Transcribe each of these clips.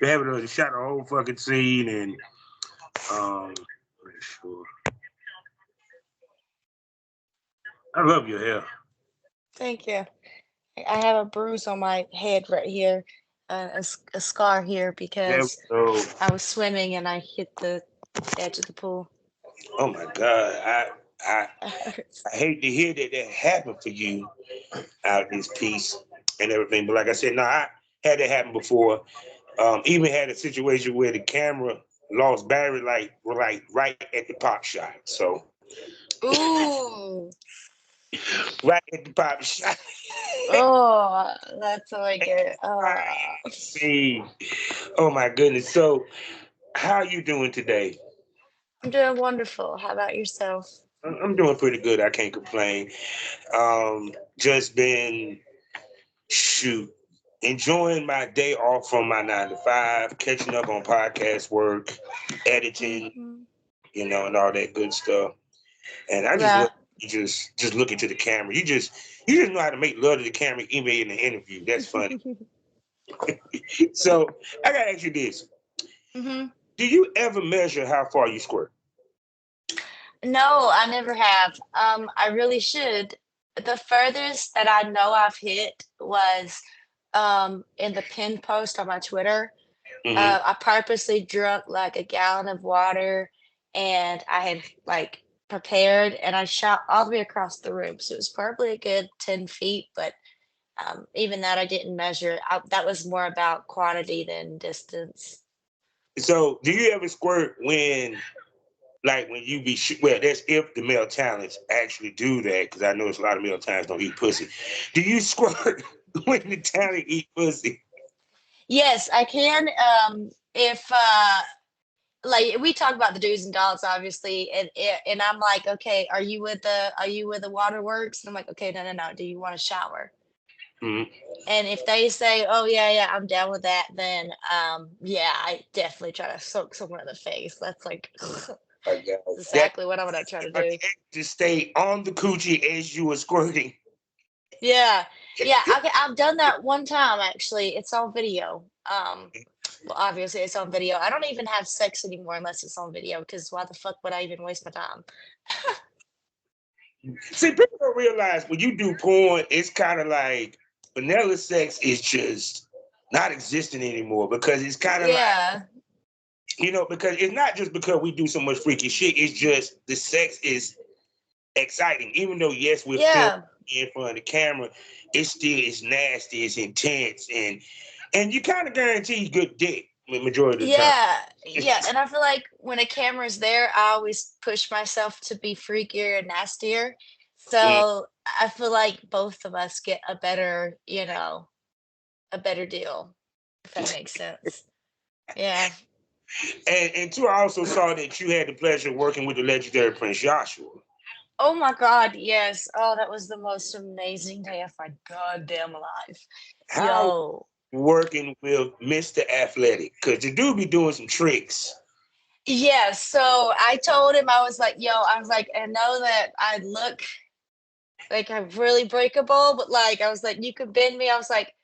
They haven't shot the whole fucking scene, and pretty sure. I love your hair. Thank you. I have a bruise on my head right here, a scar here There we because go. I was swimming and I hit the edge of the pool. Oh my God, I I hate to hear that happened for you out this piece and everything. But like I said, no, I had that happen before. Even had a situation where the camera lost battery, like right at the pop shot. So Ooh. right at the pop shot. Oh, that's like it. See, oh my goodness. So how are you doing today? I'm doing wonderful. How about yourself? I'm doing pretty good. I can't complain. Just been shoot enjoying my day off from my 9 to 5, catching up on podcast work, editing, Hmm. and all that good stuff. And I just Yeah. look, you just look into the camera. You just know how to make love to the camera, even in the interview. That's funny. So I gotta ask you this: Hmm. do you ever measure how far you squirt? No, I never have. I really should. The furthest that I know I've hit was in the pin post on my Twitter. Hmm. I purposely drunk like a gallon of water and I had like prepared and I shot all the way across the room. So it was probably a good 10 feet, but even that I didn't measure. That was more about quantity than distance. So do you ever squirt when you be well? That's if the male talents actually do that, because I know it's a lot of male talents don't eat pussy. Do you squirt when the talent eat pussy? Yes, I can. If like we talk about the do's and don'ts, obviously, and I'm like, okay, are you with the waterworks? And I'm like, okay, no, no, no. Do you want a shower? Mhm. And if they say, "Oh yeah, yeah, I'm down with that," then yeah, I definitely try to soak someone in the face. That's like My God. That exactly what I'm gonna try to do. to stay on the coochie as you were squirting. Yeah, yeah, I've done that one time actually. It's on video. Well, obviously it's on video. I don't even have sex anymore unless it's on video because why the fuck would I even waste my time? See, people don't realize when you do porn, it's kind of like vanilla sex is just not existing anymore, because it's kind of like, Yeah, because it's not just because we do so much freaky shit. It's just the sex is exciting. Even though, yes, we're filming yeah, in front of the camera, it still is nasty, it's intense, and you kind of guarantee good dick the majority of the time. yeah, yeah. And I feel like when a camera's there, I always push myself to be freakier and nastier. Mm. So I feel like both of us get a better deal, if that makes sense. Yeah. And two, I also saw that you had the pleasure of working with the legendary Prince Joshua. Oh my God, yes. Oh, that was the most amazing day of my goddamn life. How Yo. working with Mr. Athletic? Because the dude be doing some tricks. Yeah, so I told him, I was like, yo, I was like, I know that I look like I'm really breakable, but like I was like, you could bend me. I was like,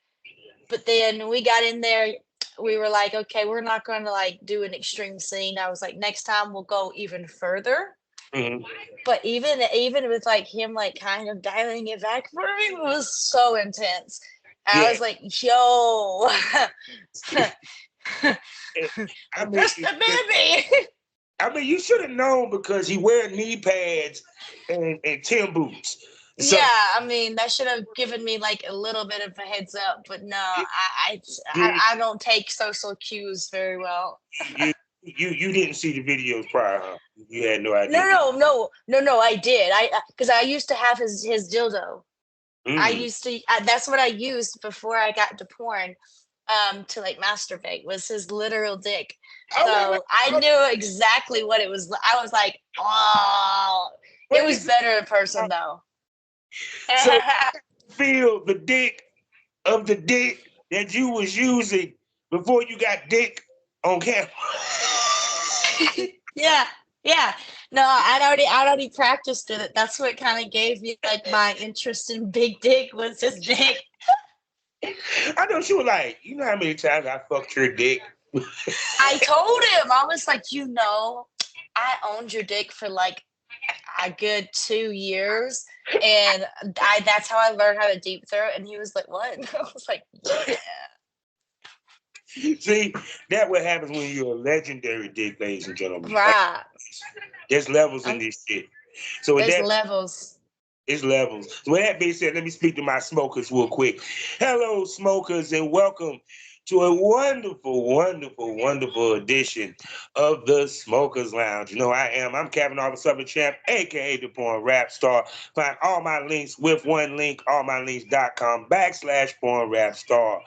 but then we got in there, we were like, okay, we're not gonna like do an extreme scene. I was like, next time we'll go even further. Mhm. But even with like him like kind of dialing it back for me it was so intense. I Yeah. was like, yo, I mean, just a baby. you should have known, because he wear knee pads and Tim boots. So Yeah, I mean, that should have given me like a little bit of a heads up, but no, I I, you I I don't take social cues very well. you you didn't see the videos prior, huh? You had no No, idea. no, no, no, no, I did. Because I used to have his dildo. Mm. That's what I used before I got to porn, to like masturbate was his literal dick. Oh, wait, So I wait. knew exactly what it was. I was like, oh, it Break was it to better in person though. so feel the dick of the dick that you was using before you got dick on camera. Yeah, yeah. No, I'd already practiced it. That's what kind of gave me like my interest in big dick was his dick. I know she was like, you know how many times I fucked your dick? I told him, I was like, I owned your dick for like a good 2 years. And that's how I learned how to deep throat. And he was like, what? I was like, yeah. See, that what happens when you're a legendary dick, ladies and gentlemen. Like, Right. there's levels in Um, this shit. So with there's that, levels. it's levels. So with that being said, let me speak to my smokers real quick. Hello, smokers, and welcome to a wonderful, wonderful, wonderful edition of the Smokers Lounge. You know, I'm Kevin Arthur Southern Champ, aka the Porn Rap Star. Find all my links with one link, allmylinks.com/Porn Rap Star.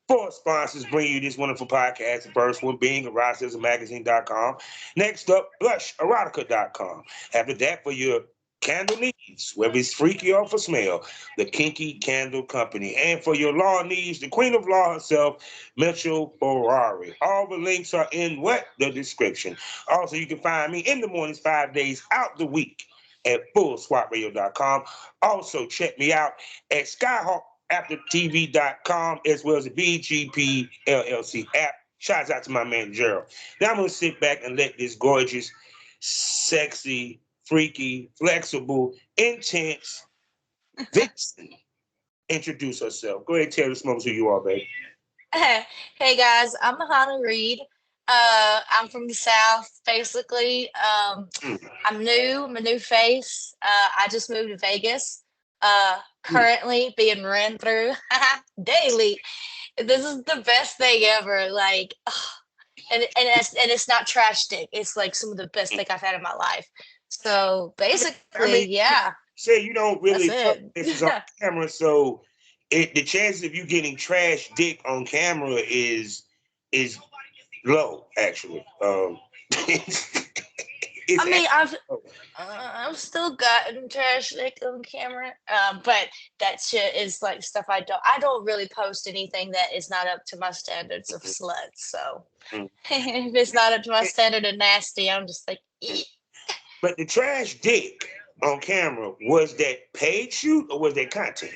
Four sponsors bring you this wonderful podcast. The first one being eroticismmagazine.com. Next up, blusherotica.com. After that, for your candle needs, whether it's freaky or for smell, the Kinky Candle Company. And for your law needs, the queen of law herself, Mitchell Ferrari. All the links are in the description. Also, you can find me in the mornings 5 days out the week at fullswatradio.com. Also, check me out at SkyhawkAfterTV.com as well as the BGP LLC app. Shouts out to my man Gerald. Now I'm gonna sit back and let this gorgeous, sexy, freaky, flexible, intense Vixen introduce herself. Go ahead and tell the smokers who you are, baby. Hey guys, I'm Ahanu Reed. I'm from the South, basically. I'm new. I'm a new face. I just moved to Vegas. Currently being ran through daily. This is the best thing ever. Like, and it's not trash dick. It's like some of the best dick I've had in my life. So I mean, basically, yeah, say you don't that's really fuck it. this is on camera, so the chances of you getting trash dick on camera is low, actually. It's I mean, actually low. I've still gotten trash dick on camera, but that shit is like stuff I don't really post anything that is not up to my standards of slut. So Mm. if it's not up to my standard of nasty, I'm just like, eat. But the trash dick on camera, was that paid shoot or was that content?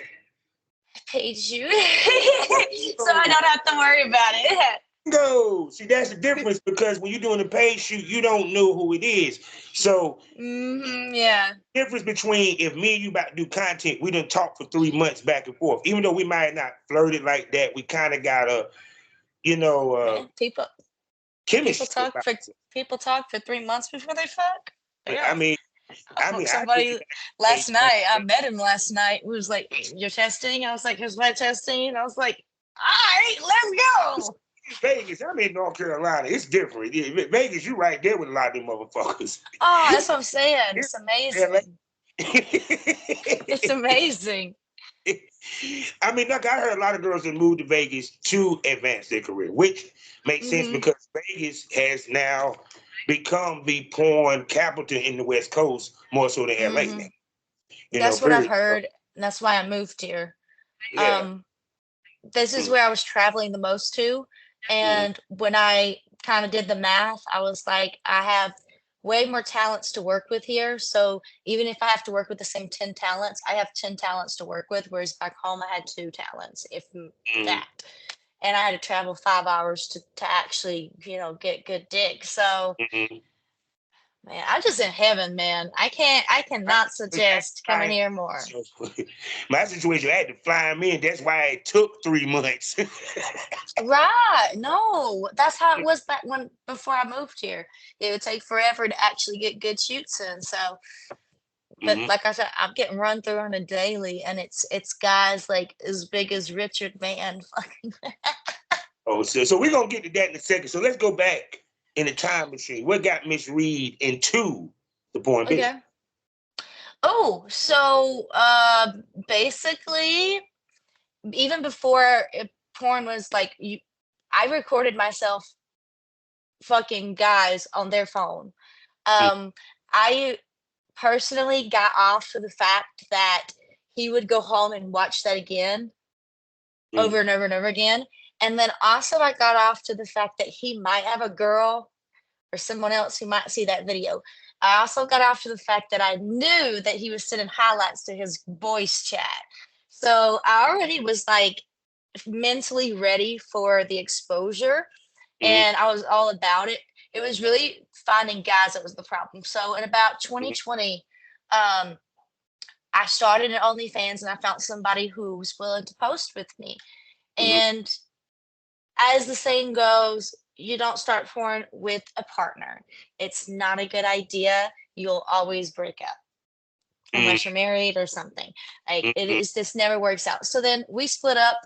Paid you, so I don't have to worry about it. No, see that's the difference because when you're doing a paid shoot, you don't know who it is. So Yeah, difference between if me and you about to do content, we done talk for 3 months back and forth. Even though we might not flirted like that, we kind of got a, man. People chemistry talk about for it. people talk for 3 months before they fuck. I Damn. mean, I I fucked mean, I do somebody it last based on night. I met him last night. He was like, "You're testing?" I was like, "Here's my testing." I was like, "All right, let's go." Vegas. I'm in North Carolina. It's different. Yeah, Vegas, you right there with a lot of them motherfuckers. Oh, that's what I'm saying. It's LA. amazing. It's amazing. I mean, look, I heard a lot of girls that moved to Vegas to advance their career, which makes sense hmm because Vegas has now become the porn capital in the West Coast more so than LA hmm now. That's what I've Period. heard. And that's why I moved here. Yeah. Um, this is Mm, where I was traveling the most to. mm, And when I kind of did the math, I was like, I have way more talents to work with here. So even if I have to work with the same 10 talents, I have 10 talents to work with. Whereas back home, I had two talents, if mm. that. And I had to travel 5 hours to actually, get good dick. So, Mhm. man, I'm just in heaven, man. I My cannot situation, suggest coming here more. my situation, I had to fly him in. That's why it took 3 months. Right. No, that's how it was back when before I moved here. It would take forever to actually get good shoots in. So, but Mhm. like I said, I'm getting run through on a daily, and it's guys like as big as Richard Man. Fucking Oh, so we're gonna get to that in a second. So let's go back in the time machine. What got Miss Reed into the porn business? okay. Oh, so basically, even before porn was like I recorded myself fucking guys on their phone. Um, I personally got off to the fact that he would go home and watch that again Mm-hmm. over and over and over again. And then also I got off to the fact that he might have a girl or someone else who might see that video. I also got off to the fact that I knew that he was sending highlights to his voice chat. So I already was like mentally ready for the exposure. and I was all about it. It was really finding guys that was the problem. So in about mhm, 2020, um, I started an OnlyFans and I found somebody who was willing to post with me. mhm, And as the saying goes, you don't start porn with a partner. It's not a good idea. You'll always break up mhm, unless you're married or something. Like it mhm, is just never works out. So then we split up.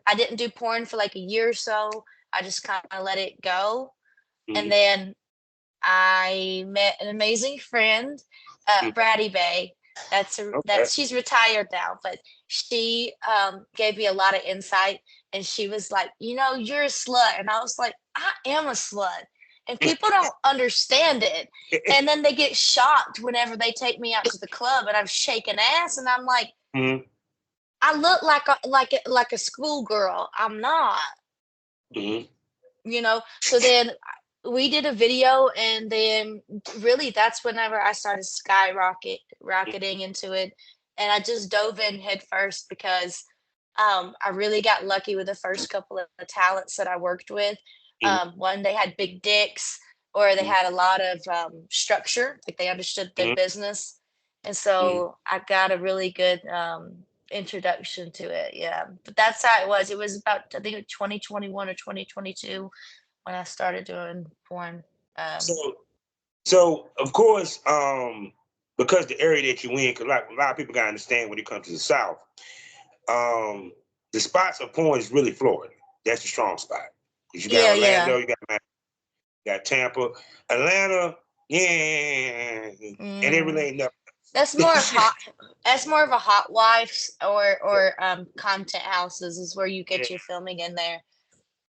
I didn't do porn for like a year or so. I just kind of let it go. And mhm. then I met an amazing friend, Mhm. Bratty Bay. Okay. That she's retired now, but she gave me a lot of insight, and she was like, "You know, you're a slut," and I was like, "I am a slut," and people don't understand it, and then they get shocked whenever they take me out to the club, and I'm shaking ass, and I'm like, Mhm, "I look like a schoolgirl. I'm not." mhm, So then we did a video, and then really that's whenever I started rocketing into it, and I just dove in head first because I really got lucky with the first couple of talents that I worked with. mhm, One, they had big dicks, or they mhm, had a lot of structure, like they understood their mhm, business, and mhm. so I got a really good introduction to it. Yeah, but that's how it was. It was about, I think, 2021 or 2022 when I started doing porn. Um, So, so of course, because the area that you in, because like a lot of people gotta understand when it comes to the South, um, the spots of porn is really Florida. That's the strong spot. 'Cause you got yeah, yeah. Orlando, you got Tampa, Atlanta, yeah, and it really Mm. ain't nothing. That's more of hot. That's more of a hot wives or content houses is where you Yeah. get your filming in there.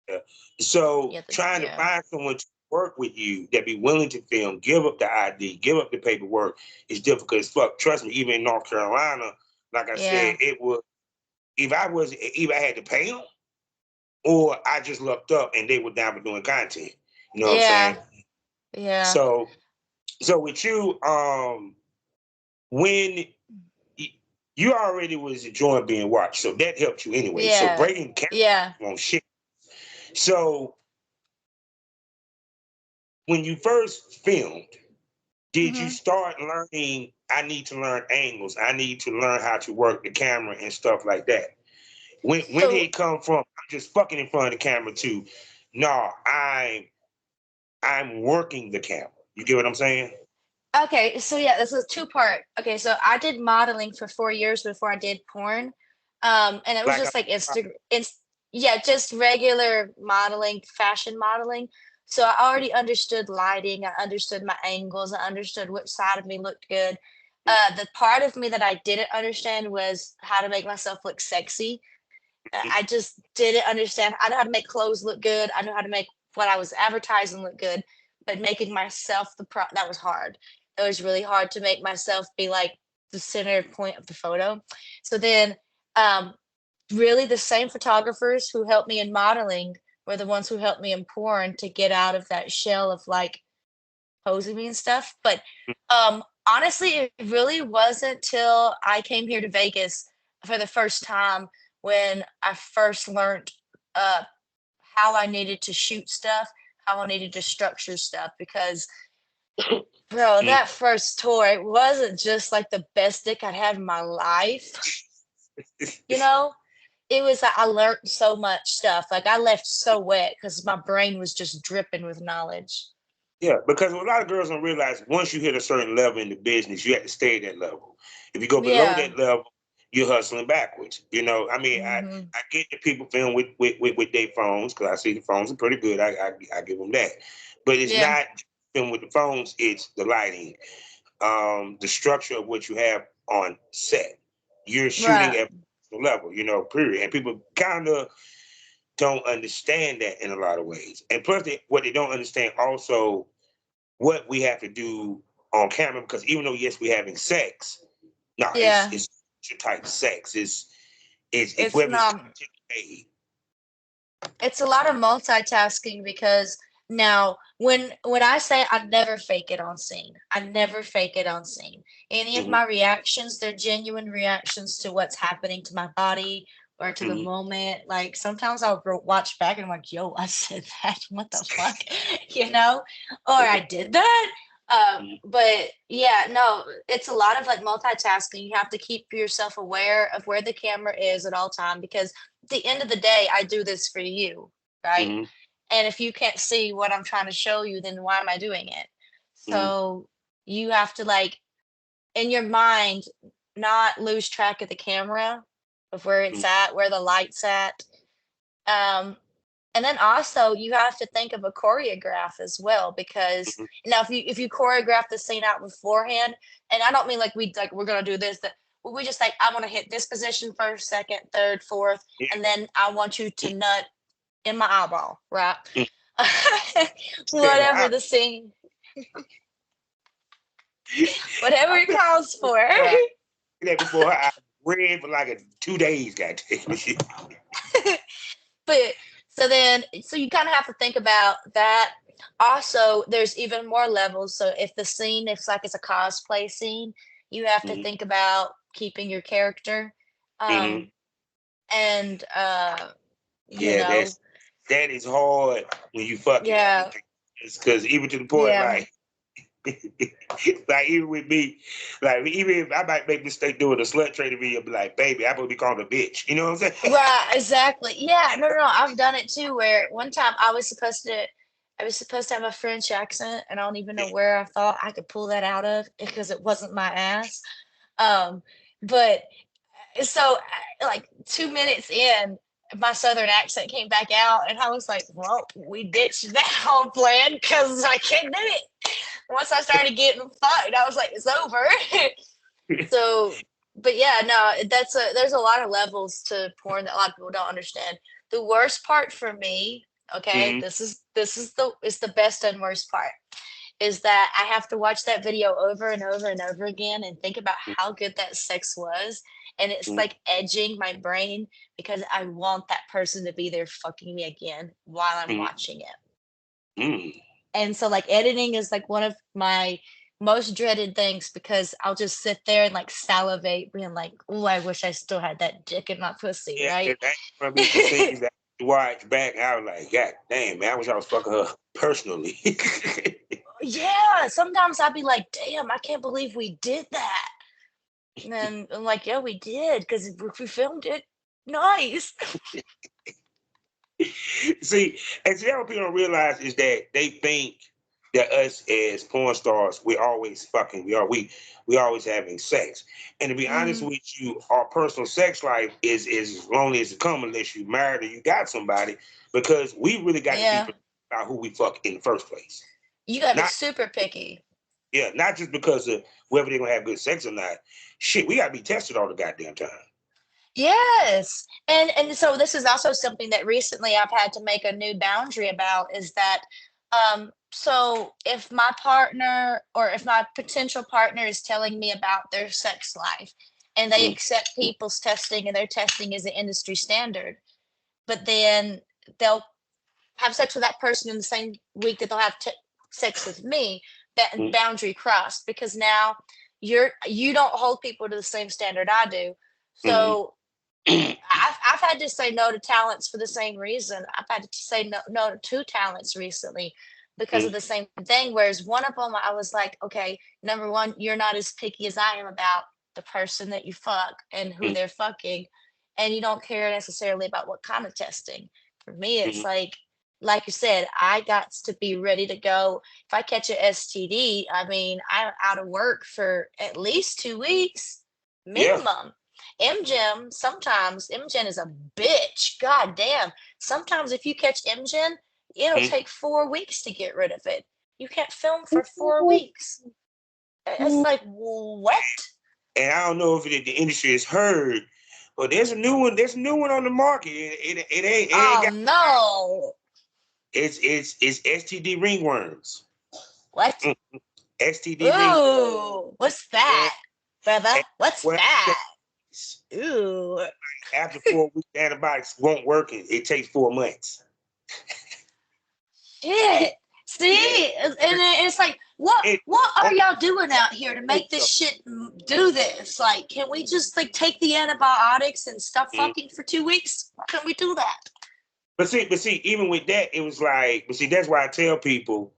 Yeah. So Yeah, trying to yeah, find someone to work with you that be willing to film, give up the ID, give up the paperwork is difficult as fuck. Trust me, even in North Carolina, like I said, yeah, it was either I had to pay them or I just looked up and they were down for doing content. You know what I'm saying? yeah, yeah, So so with you, when y- you already was enjoying being watched, so that helped you anyway. So yeah, breaking camera yeah. on shit. So when you first filmed, did you Hmm. start learning? I need to learn angles. I need to learn how to work the camera and stuff like that. When did So it come from? I'm just fucking in front of the camera to, no, I'm working the camera. You get what I'm saying? okay, so yeah, this is two part. Okay, so I did modeling for 4 years before I did porn, and it was Like, just like yeah, just regular modeling, fashion modeling. So I already understood lighting, I understood my angles, I understood which side of me looked good. The part of me that I didn't understand was how to make myself look sexy. I just didn't understand. I know how to make clothes look good. I know how to make what I was advertising look good, but making myself that was hard. It was really hard to make myself be like the center point of the photo. So then, um, really, the same photographers who helped me in modeling were the ones who helped me in porn to get out of that shell of like posing me and stuff. But honestly, it really wasn't till I came here to Vegas for the first time when I first learned uh, how I needed to shoot stuff, how I needed to structure stuff. Because, bro, that first tour, it wasn't just like the best dick I'd had in my life. You know, it was like I learned so much stuff. Like I left so wet because my brain was just dripping with knowledge. yeah, because a lot of girls don't realize once you hit a certain level in the business, you have to stay at that level. If you go below Yeah. that level, you're hustling backwards. You know, I mean, Hmm. I get that people film with their phones because I see the phones are pretty good. I give them that, but it's Yeah. not film with the phones. It's the lighting, the structure of what you have on set. You're shooting Right. at a level, you know, period. And people kind of don't understand that in a lot of ways. And plus, what they don't understand also what we have to do on camera because even though yes we're having sex, no, Yeah. it's your type sex. It's It's whether it's not content paid. it's a lot of multitasking because now when I say I never fake it on scene, I never fake it on scene. Any of Mhm, my reactions, they're genuine reactions to what's happening to my body or to the Mhm. moment. Like sometimes I'll watch back and I'm like, yo, I said that. What the fuck? You know? Or I did that. Mhm. But yeah, no, it's a lot of like multitasking. You have to keep yourself aware of where the camera is at all time because at the end of the day, I do this for you, right? Mhm. And if you can't see what I'm trying to show you, then why am I doing it? Mhm. So you have to like in your mind not lose track of the camera of where it's Mhm. at, where the light's at. Um, and then also you have to think of a choreograph as well because Mhm. now if you choreograph the scene out beforehand, and I don't mean like we're gonna do this that we just like I want to hit this position first, second, third, fourth, Yeah. and then I want you to nut in my eyeball, right? Mhm. Damn it, Whatever the scene, whatever I it feel calls like for. I did that before. I ran for like 2 days. Goddamn shit. But so you kind of have to think about that. Also, there's even more levels. So if the scene, if like it's a cosplay scene, you have to Mhm. think about keeping your character. Mhm. Um, and you Yeah, know, that is hard when you fucking. yeah, It's because even to the point yeah. like like even with me, like even if I might make a mistake doing a slut trader video, be like, baby, I'm gonna be called a bitch. You know what I'm saying? Right, exactly. Yeah, no, no, no. I've done it too. Where one time I was supposed to have a French accent, and I don't even know where I thought I could pull that out of because it wasn't my ass. Um, but so like 2 minutes in, my southern accent came back out, and I was like, "Well, we ditched that whole plan because I can't do it." Once I started getting fucked, I was like, "It's over." So, but yeah, no, there's a lot of levels to porn that a lot of people don't understand. The worst part for me, okay, Hmm. this is the best and worst part, is that I have to watch that video over and over and over again and think about how good that sex was. And it's like edging my brain because I want that person to be there fucking me again while I'm Hmm. watching it. Hmm. And so like editing is like one of my most dreaded things because I'll just sit there and like salivate, being like, "Oh, I wish I still had that dick in my pussy," Yeah, right? that's one of the scenes that I watched back. I was like, God damn, man, I wish I was fucking her personally. Yeah, sometimes I'd be like, "Damn, I can't believe we did that." And then I'm like, "Yeah, we did because we filmed it nice." See, what people don't realize is that they think that us as porn stars, we're always fucking. We always having sex. And to be honest Mhm. with you, our personal sex life is as lonely as it comes unless you married or you got somebody, because we really got to be Yeah, particular about who we fuck in the first place. you gotta be Not super picky. Yeah, not just because of whether they're gonna have good sex or not. Shit, we gotta be tested all the goddamn time. Yes. And so this is also something that recently I've had to make a new boundary about is that so if my partner or if my potential partner is telling me about their sex life and they Mm, accept people's testing and their testing is an industry standard, but then they'll have sex with that person in the same week that they'll have sex with me, that mm, boundary crossed because now you don't hold people to the same standard I do. mm, So I've had to say no to talents for the same reason. I've had to say no to two talents recently because of mm, the same thing. Whereas one of them, I was like, okay, number one, you're not as picky as I am about the person that you fuck and who mm, they're fucking, and you don't care necessarily about what kind of testing. For me, it's mm. like you said, I got to be ready to go. If I catch a STD, I mean, I'm out of work for at least 2 weeks Yeah. minimum. MGen is a bitch. God damn. Sometimes if you catch MGen, it'll Mm. take 4 weeks to get rid of it. You can't film for 4 weeks. It's like, what? And I don't know if the industry has heard, but there's a new one. There's a new one on the market. It ain't Oh got. no. It's STD ringworms. What? Mm. STD ring. Ooh, what's Yeah. that, brother? And What's well, that? Ooh, after 4 weeks, the antibiotics won't work. It takes 4 months. shit. Yeah. See, and it's like What are y'all doing out here to make this shit do this? Like, can we just like take the antibiotics and stop fucking for 2 weeks? Can we do that? But see, even with that, it was like, but see, that's why I tell people,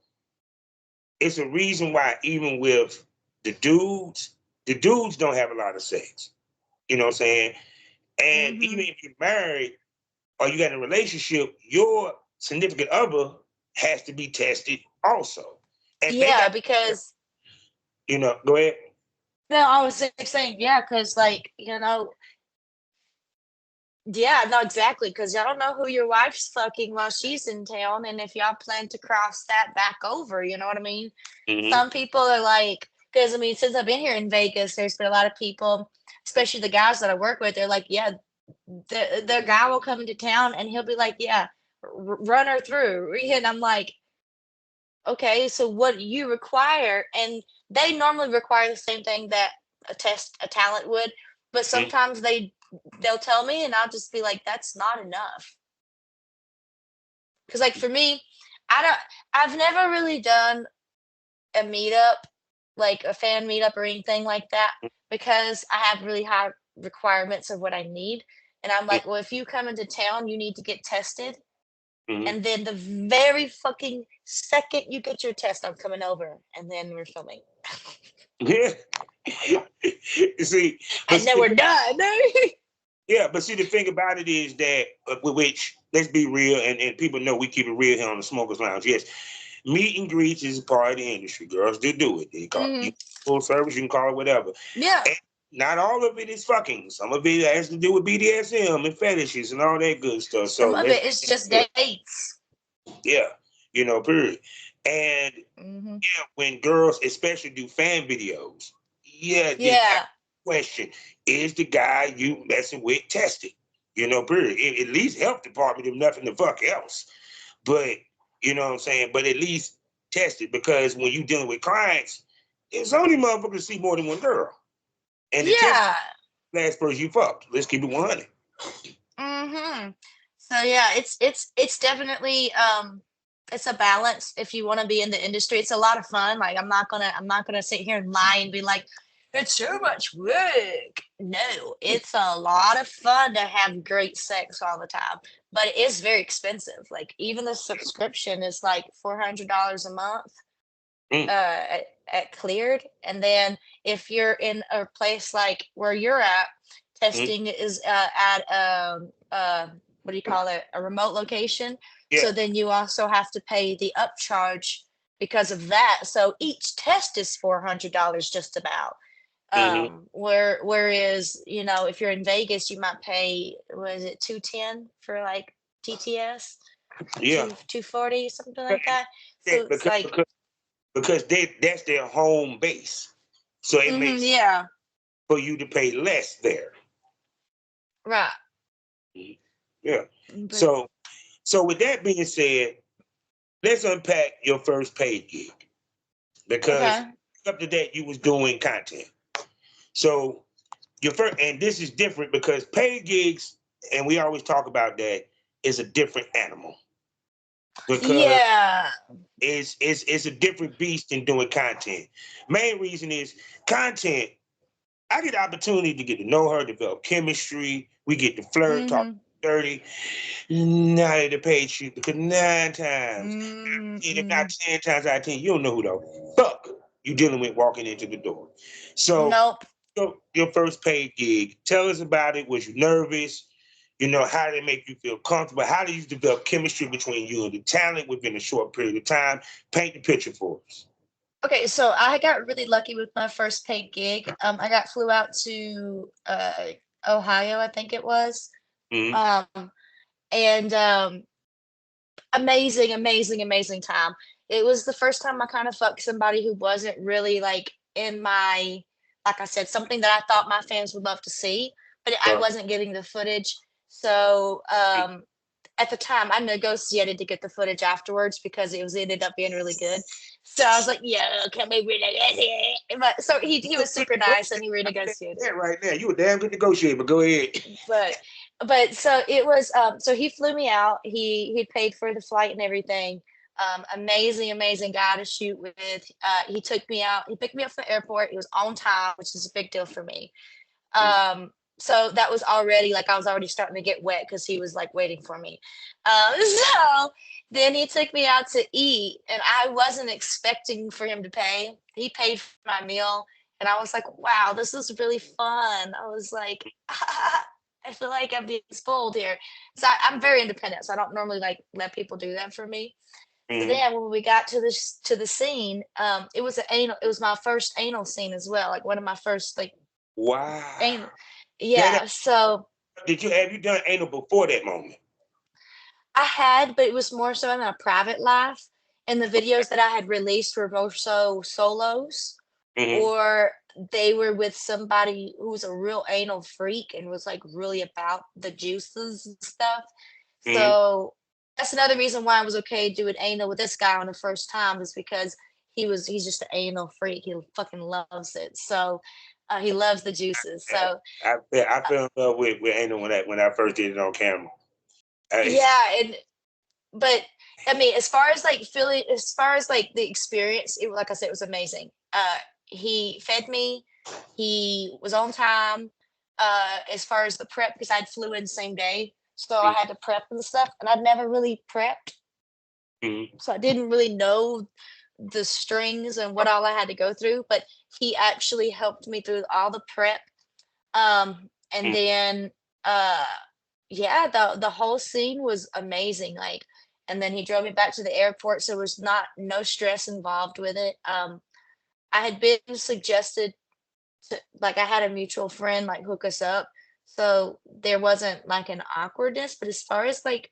it's a reason why even with the dudes don't have a lot of sex. You know what I'm saying? And even if you're married or you got a relationship, your significant other has to be tested also. And yeah, because go ahead. no, I was saying, yeah, because like, yeah, no, exactly. Because y'all don't know who your wife's fucking while she's in town, and if y'all plan to cross that back over, you know what I mean? Some people are like, because I mean, since I've been here in Vegas, there's been a lot of people, especially the guys that I work with. They're like, yeah, the guy will come into town and he'll be like, yeah, run her through, and I'm like, okay, so what you require, and they normally require the same thing that a talent would, but sometimes they'll tell me and I'll just be like, that's not enough. Because like for me, I've never really done a meetup, like a fan meetup or anything like that, because I have really high requirements of what I need. And I'm like, well, if you come into town, you need to get tested. And then the very fucking second you get your test, I'm coming over, and then we're filming. Yeah. See, and then we're done. Yeah, but see, the thing about it is that, which, let's be real, and people know we keep it real here on the Smokers Lounge. Yes, meet and greets is a part of the industry. Girls do it. They call it full service. You can call it whatever. Yeah. And not all of it is fucking. Some of it has to do with BDSM and fetishes and all that good stuff. So some of it is just dates. Yeah, period. And yeah, when girls especially do fan videos, yeah. Question, is the guy you messing with tested? Period. At least health department, if nothing the fuck else. But you know what I'm saying? But at least tested, because when you dealing with clients, it's only motherfuckers see more than one girl. And the test last person you fucked. Let's keep it 100. So yeah, it's definitely it's a balance if you want to be in the industry. It's a lot of fun. Like I'm not gonna sit here and lie and be like, it's so much work. No, it's a lot of fun to have great sex all the time, but it is very expensive. Like even the subscription is like $400 a month at Cleared, and then if you're in a place like where you're at, testing is at what do you call it, a remote location. So then you also have to pay the upcharge because of that. So each test is $400 just about. Whereas if you're in Vegas, you might pay, what is it, $210 for like TTS, 240, something like that. So it's because that's their home base, so it makes sense for you to pay less there. Right. Yeah. So with that being said, let's unpack your first paid gig, because up to that you was doing content. So your first, and this is different because paid gigs, and we always talk about that, is a different animal. Because it's a different beast than doing content. Main reason is content. I get the opportunity to get to know her, develop chemistry. We get to flirt, talk dirty. Not at the paid shoot, because 9 times, if not 10 times out of 10, you don't know who the fuck you dealing with walking into the door. So, your first paid gig, tell us about it. Was you nervous? How did it make you feel comfortable? How did you develop chemistry between you and the talent within a short period of time? Paint the picture for us. Okay, so I got really lucky with my first paid gig. I got flew out to Ohio, I think it was. And amazing, amazing, amazing time. It was the first time I kind of fucked somebody who wasn't really like in my, like I said, something that I thought my fans would love to see, but I wasn't getting the footage. So at the time, I negotiated to get the footage afterwards because it ended up being really good. So I was like, "Yeah, can we renegotiate?" But so he was super nice and he renegotiated. Yeah, right now you a damn good negotiator. But go ahead. But so it was. So he flew me out. He paid for the flight and everything. Amazing guy to shoot with. He took me out. He picked me up from the airport. He was on time, which is a big deal for me. Mm. So that was already like I was already starting to get wet because he was like waiting for me. So then he took me out to eat, and I wasn't expecting for him to pay. He paid for my meal, and I was like, "Wow, this is really fun." I was like, I feel like I'm being spoiled here. So I'm very independent, so I don't normally like let people do that for me. So Mm. then when we got to the scene, it was an anal. It was my first anal scene as well, like one of my first like Wow. anal. Now, Yeah. So have you done anal before that moment? I had, but it was more so in a private life. And the videos that I had released were more so solos, Hmm. or they were with somebody who was a real anal freak and was like really about the juices and stuff. Hmm. So that's another reason why I was okay doing anal with this guy on the first time is because he's just an anal freak. He fucking loves it. So he loves the juices. So I fell in love with anal when I first did it on camera. I, yeah, and but I mean, as far as like feeling, as far as like the experience, it like I said, it was amazing. He fed me. He was on time. As far as the prep, because I'd flew in the same day, so I had to prep and stuff, and I'd never really prepped, Mhm. so I didn't really know the strings and what all I had to go through. But he actually helped me through all the prep, and Mhm. then uh yeah, the whole scene was amazing, like, and then he drove me back to the airport, so there was not no stress involved with it. I had been suggested to, like, I had a mutual friend like hook us up, so there wasn't like an awkwardness, but as far as like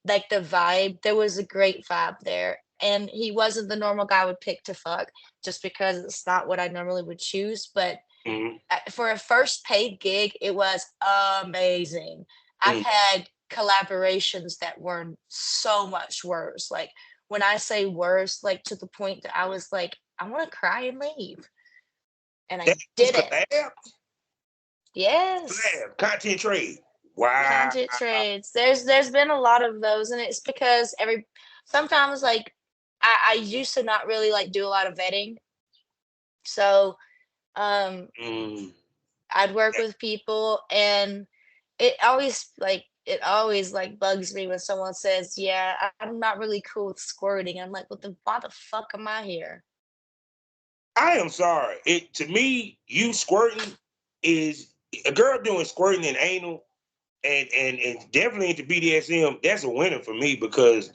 the vibe, there was a great vibe there. And he wasn't the normal guy I would pick to fuck just because it's not what I normally would choose. But Mhm. for a first paid gig, it was amazing. I've Mhm. had collaborations that were so much worse. Like when I say worse, like to the point that I was like, I want to cry and leave. And That I was didn't. collab, Yes. collab, content trade. Wow. Content trades. There's been a lot of those, and it's because sometimes like I used to not really like do a lot of vetting. So um Mm. I'd work with people, and it always like bugs me when someone says, "Yeah, I'm not really cool with squirting." I'm like, "What the why the fuck am I here?" I am sorry. It to me, you squirting is a girl doing squirting and anal and definitely into BDSM. That's a winner for me because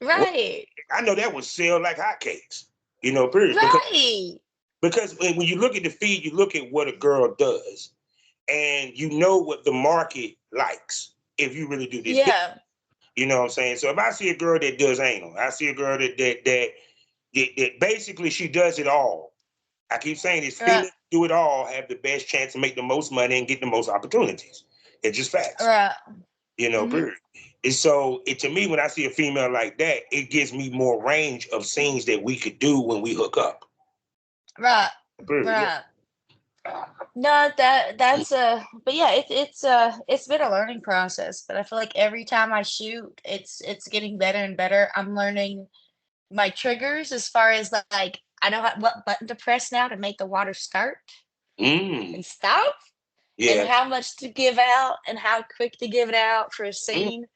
Right. I know that would sell like hotcakes. Period. Right. Because when you look at the feed, you look at what a girl does, and you know what the market likes. If you really do this, Yeah. you know what I'm saying. So if I see a girl that does anal, I see a girl that basically she does it all. I keep saying this: Right. females do it all have the best chance to make the most money and get the most opportunities. It's just facts, Right. Mhm. period. And so, to me, when I see a female like that, it gives me more range of scenes that we could do when we hook up. Right. Period. Yeah. Right. No, that's but yeah, it's been a learning process, but I feel like every time I shoot, it's getting better and better. I'm learning my triggers as far as like I know what button to press now to make the water start Mm. and stop, and Yeah. how much to give out and how quick to give it out for a Mm. scene.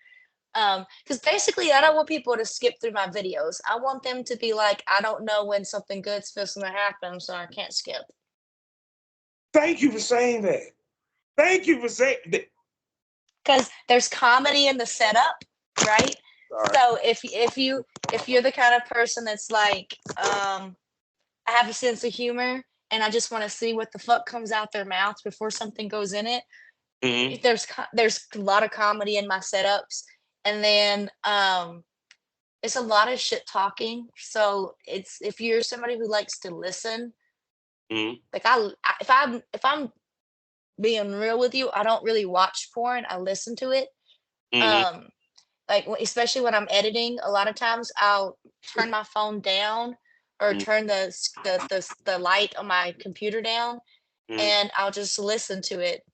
Because basically I don't want people to skip through my videos. I want them to be like, I don't know when something good's supposed to happen, so I can't skip. Thank you for saying that. Thank you for saying that. Because there's comedy in the setup, right? Sorry. So if you're the kind of person that's like, I have a sense of humor and I just want to see what the fuck comes out their mouth before something goes in it. Mm-hmm. There's a lot of comedy in my setups, and then it's a lot of shit talking. So it's if you're somebody who likes to listen, Mm-hmm. like if I'm being real with you, I don't really watch porn. I listen to it. Mm-hmm. Um, like especially when I'm editing, a lot of times I'll turn my phone down or turn the light on my computer down, Mm-hmm. and I'll just listen to it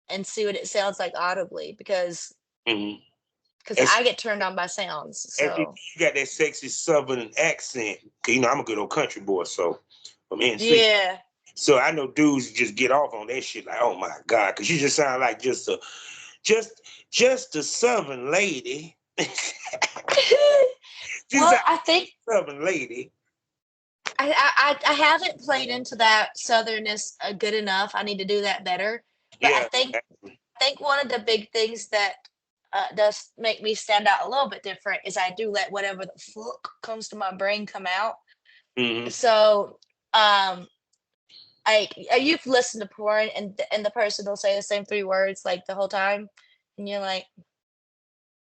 and see what it sounds like audibly because Mm-hmm. because And, I get turned on by sounds. and you So got that sexy Southern accent. 'Cause, I'm a good old country boy, so from NC. yeah. So I know dudes just get off on that shit like, oh my God, because you just sound like just just a Southern lady. Just Well, a I think Southern lady. I haven't played into that southernness good enough. I need to do that better. But Yeah. I think one of the big things that does make me stand out a little bit different is I do let whatever the fuck comes to my brain come out. Mm-hmm. So um you've listened to porn and the person will say the same three words like the whole time, and you're like,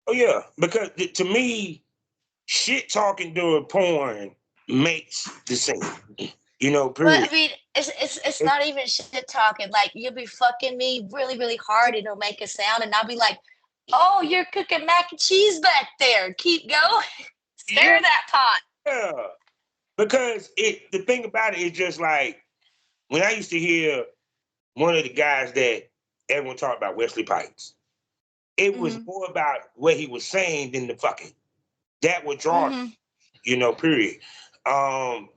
Oh yeah, because to me, shit talking during porn makes the same. but Period. I mean, it's not even shit talking. Like you'll be fucking me really really hard, and it'll make a sound, and I'll be like, "Oh, you're cooking mac and cheese back there. Keep going, Yeah, stir that pot." because the thing about it is just like when I used to hear one of the guys that everyone talked about, Wesley Pipes. It was Hmm. more about what he was saying than the fucking. That would draw, Hmm. period. Um,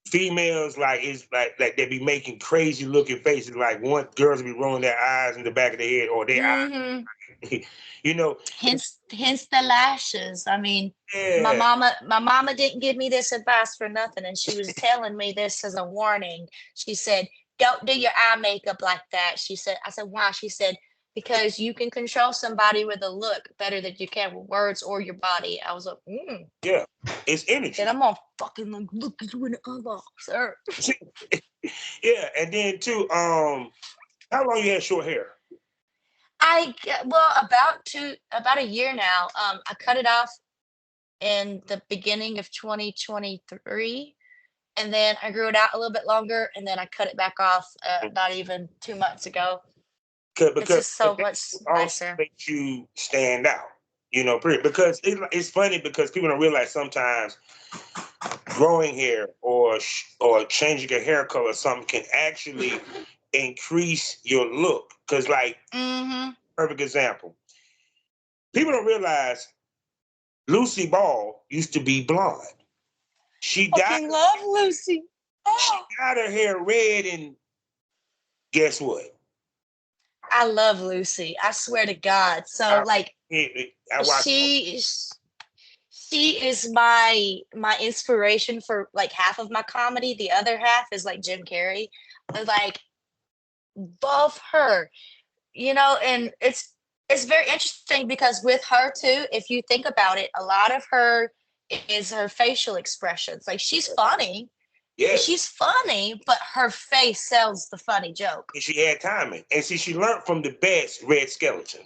Females like it's like they be making crazy looking faces. Like one girls be rolling their eyes in the back of their head or their Hmm. eyes. you know, Hence the lashes. I mean, yeah, my mama didn't give me this advice for nothing, and she was telling me this as a warning. She said, "Don't do your eye makeup like that." She said, I said, "Why?" She said, "Because you can control somebody with a look better than you can with words or your body." I was like, yeah. It's then energy. I'm gonna fucking like look at you in the eyeball, sir. Yeah, and then too, how long you had short hair? Well, about a year now. I cut it off in the beginning of 2023, and then I grew it out a little bit longer, and then I cut it back off not even 2 months ago. It's Because just that so much also nicer. makes you stand out. Period. Because it's funny because people don't realize sometimes growing hair or changing your hair color or something can actually increase your look. Because like Hmm. perfect example, people don't realize Lucy Ball used to be blonde. She dyed Fucking love Lucy. she Oh, dyed her hair red, and guess what? I love Lucy. I swear to God. So I like I watched. she she is my inspiration for like half of my comedy. The other half is like Jim Carrey. I like love her, and it's very interesting because with her too, if you think about it, a lot of her is her facial expressions. Like Yes, she's funny, but her face sells the funny joke. and she had timing, and see, she learned from the best Red Skeleton.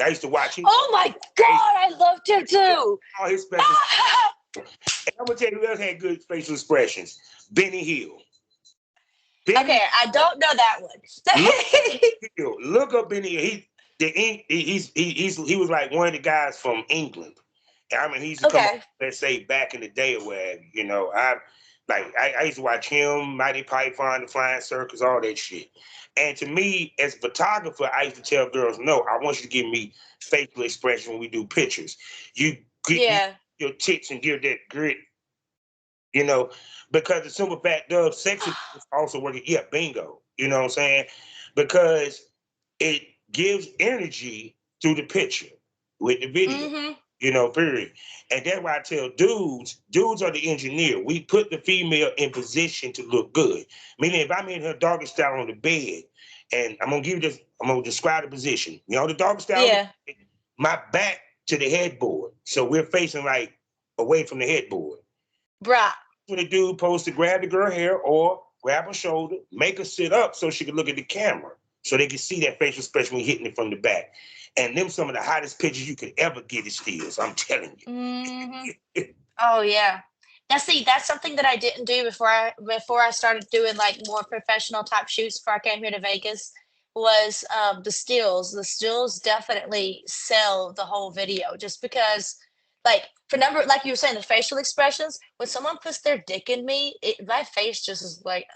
I used to watch his. Oh my god, I loved him too. All his special. And I'm gonna tell you who else had good facial expressions. Benny Hill. Benny Okay, I don't know that Look one. Hill. Look up Benny Hill. He was like one of the guys from England. I mean, he used to come up, Okay. let's say back in the day or whatever. I used to watch him, Mighty Python, the Flying Circus, all that shit. And to me, as a photographer, I used to tell girls, no, I want you to give me facial expression when we do pictures. You get Yeah. your tits and give that grit, you know, because the simple fact of sex is also working. Yeah, bingo. You know what I'm saying? Because it gives energy through the picture with the video. Hmm. Period. And that's why I tell dudes are the engineer. We put the female in position to look good. Meaning, if I'm in her doggy style on the bed, and I'm gonna describe the position. The doggy style, on the Yeah. bed, my back to the headboard, so we're facing like away from the headboard. Bruh. When the dude supposed to grab the girl hair or grab her shoulder, make her sit up so she could look at the camera, so they could see that facial expression when hitting it from the back. And them some of the hottest pictures you could ever get is stills. I'm telling Hmm. you. Oh yeah. Now see, that's something that I didn't do before I started doing like more professional type shoots before I came here to Vegas was the stills. The stills definitely sell the whole video just because like for number like you were saying, the facial expressions, when someone puts their dick in me, my face just is like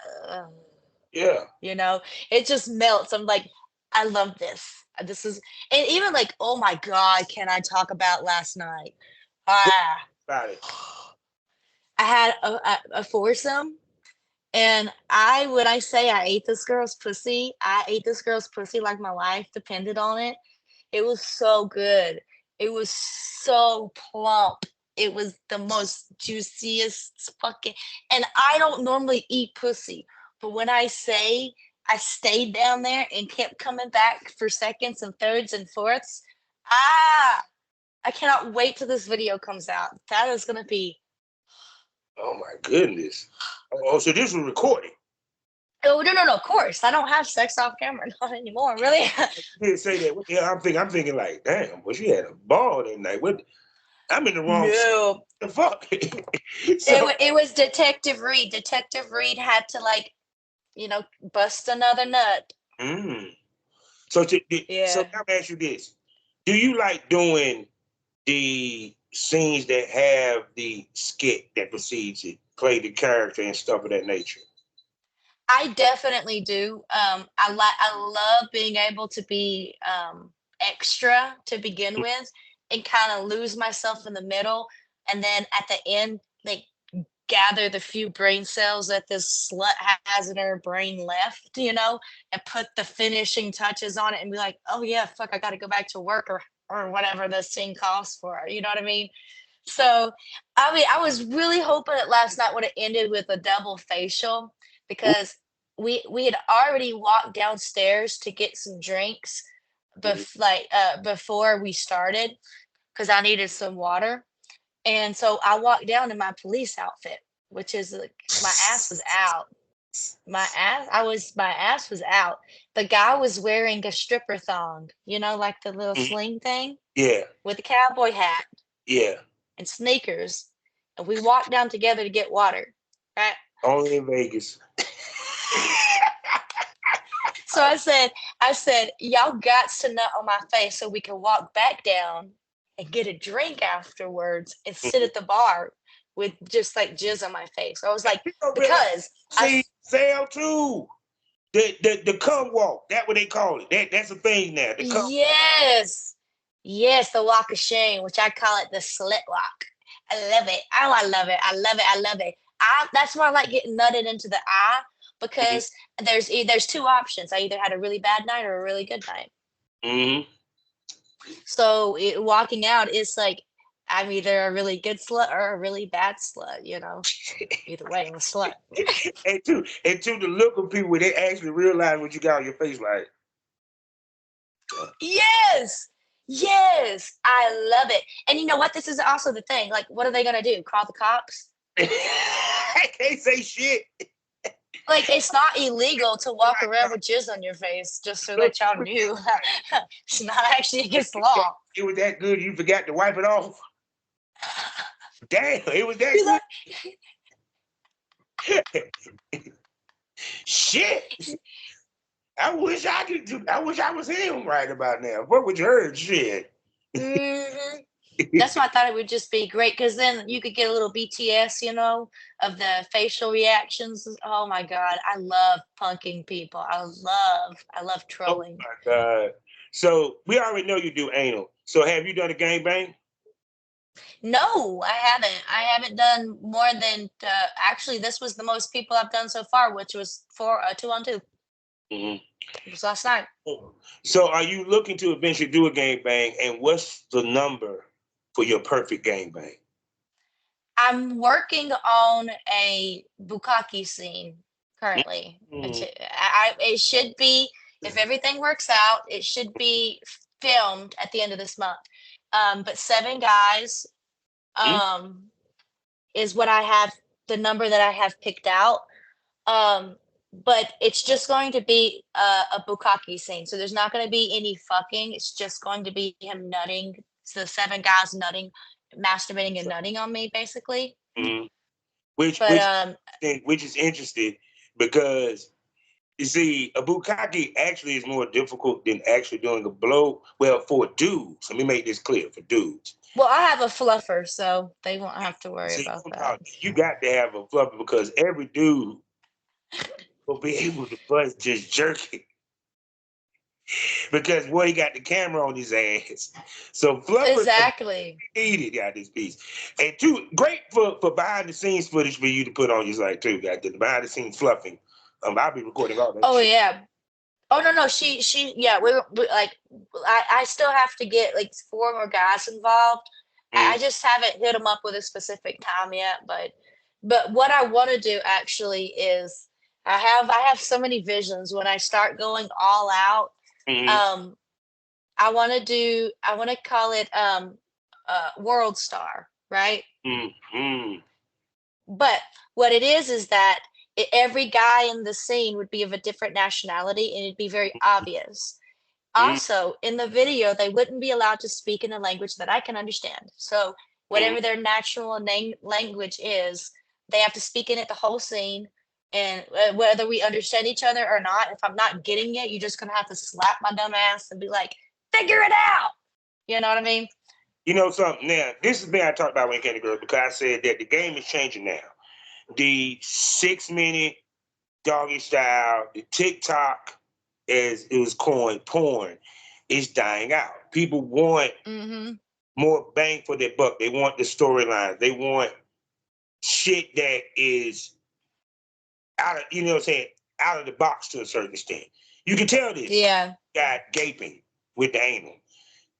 Yeah. you know, it just melts. I'm like, I love this. This is, and even like, oh my God, can I talk about last night? Ah, About it. I had a foursome, and when I say I ate this girl's pussy, I ate this girl's pussy like my life depended on it. It was so good. It was so plump. It was the most juiciest fucking, and I don't normally eat pussy, but when I say I stayed down there and kept coming back for seconds and thirds and fourths, ah, I cannot wait till this video comes out. That is gonna be, Oh my goodness. Oh, so this was recorded. oh no, of course. I don't have sex off camera, not anymore, really. You didn't say that. Yeah, I'm thinking like, damn, well, she had a ball that night. What? I'm in the wrong. No. The fuck. So, It was Detective Reed. Detective Reed had to like, bust another nut. mm. So Yeah. let me ask you this: do you like doing the scenes that have the skit that precedes it, play the character and stuff of that nature? I definitely do. I love being able to be extra to begin with and kind of lose myself in the middle, and then at the end, like gather the few brain cells that this slut has in her brain left, and put the finishing touches on it and be like, oh yeah, fuck, I got to go back to work or whatever this scene calls for. You know what I mean? So, I mean, I was really hoping that last night would have ended with a double facial because we had already walked downstairs to get some drinks, Mhm. before we started because I needed some water, and so I walked down in my police outfit, which is like my ass was out. My ass was out. The guy was wearing a stripper thong, like the little Mhm. sling thing Yeah, with a cowboy hat yeah. and sneakers, and we walked down together to get water, right? Only in Vegas. So I said, y'all got to nut on my face so we can walk back down and get a drink afterwards and sit at the bar with just like jizz on my face. I was like, You don't realize, because I, see, Sam too. The cum walk. That's what they call it. That's a thing now. The cum. yes, yes, the walk of shame, which I call it the slit walk. I love it. Oh, I love it. I love it. I love it. That's why I like getting nutted into the eye because there's two options. I either had a really bad night or a really good night. Mm-hmm. So walking out is like I'm either a really good slut or a really bad slut. Either way, I'm a slut. And to the look of people, they actually realize what you got on your face, like. Yes. Yes. I love it. And you know what? This is also the thing. Like, what are they gonna do? Call the cops? I can't say shit. Like, it's not illegal to walk around with jizz on your face, just so that y'all knew. It's not actually against the law. It was that good, you forgot to wipe it off. Damn, it was that You good. look- Shit. I wish I could do. I wish I was him right about now. What would you heard? Shit. Mhm. That's why I thought it would just be great because then you could get a little BTS, of the facial reactions. Oh my God, I love punking people. I love Oh trolling. my god. So we already know you do anal. So have you done a gangbang? No, I haven't done more than actually this was the most people I've done so far, which was for 2-on-2. Hmm. It was last night. So are you looking to eventually do a gangbang? And what's the number for your perfect gangbang? I'm working on a bukkake scene currently. Mm-hmm. It should be, if everything works out, it should be filmed at the end of this month. But 7 guys um, is what I have, the number that I have picked out. Um, but it's just going to be a bukkake scene. So there's not going to be any fucking. It's just going to be him nutting. So the 7 guys nutting, masturbating and nutting on me, basically. Mm-hmm. Which But which which is interesting because you see, a bukkake actually is more difficult than actually doing a blow. Well, for dudes, let me make this clear for dudes. well, I have a fluffer, so they won't have to worry See, about that. you got to have a fluffer because every dude will be able to bust just jerking. because boy, he got the camera on his ass. So Fluffer Exactly. needed out this piece. And two, great for behind the scenes footage for you to put on your site too. Got the behind the scenes fluffing. I'll be recording all that Oh shit. yeah. Oh no, yeah, we like I still have to get like 4 more guys involved. I Mm, just haven't hit them up with a specific time yet, but what I want to do actually is I have so many visions when I start going all out. mm, Um I want to call it World Star, right? mm, mm, But what it is that every guy in the scene would be of a different nationality and it'd be very obvious. mm, Also, in the video, they wouldn't be allowed to speak in a language that I can understand. So, mm. whatever their natural language is, they have to speak in it the whole scene. And whether we understand each other or not, if I'm not getting it, you're just gonna have to slap my dumb ass and be like, "Figure it out." You know what I mean? You know something? Now, this is me I talked about when it came to girls because I said that the game is changing now. The 6 minute doggy style, the TikTok, as it was coined, porn, is dying out. People want Mm-hmm. more bang for their buck. They want the storylines. They want shit that is out of, you know what I'm saying, out of the box to a certain extent. You can tell this Yeah. got gaping with the anal.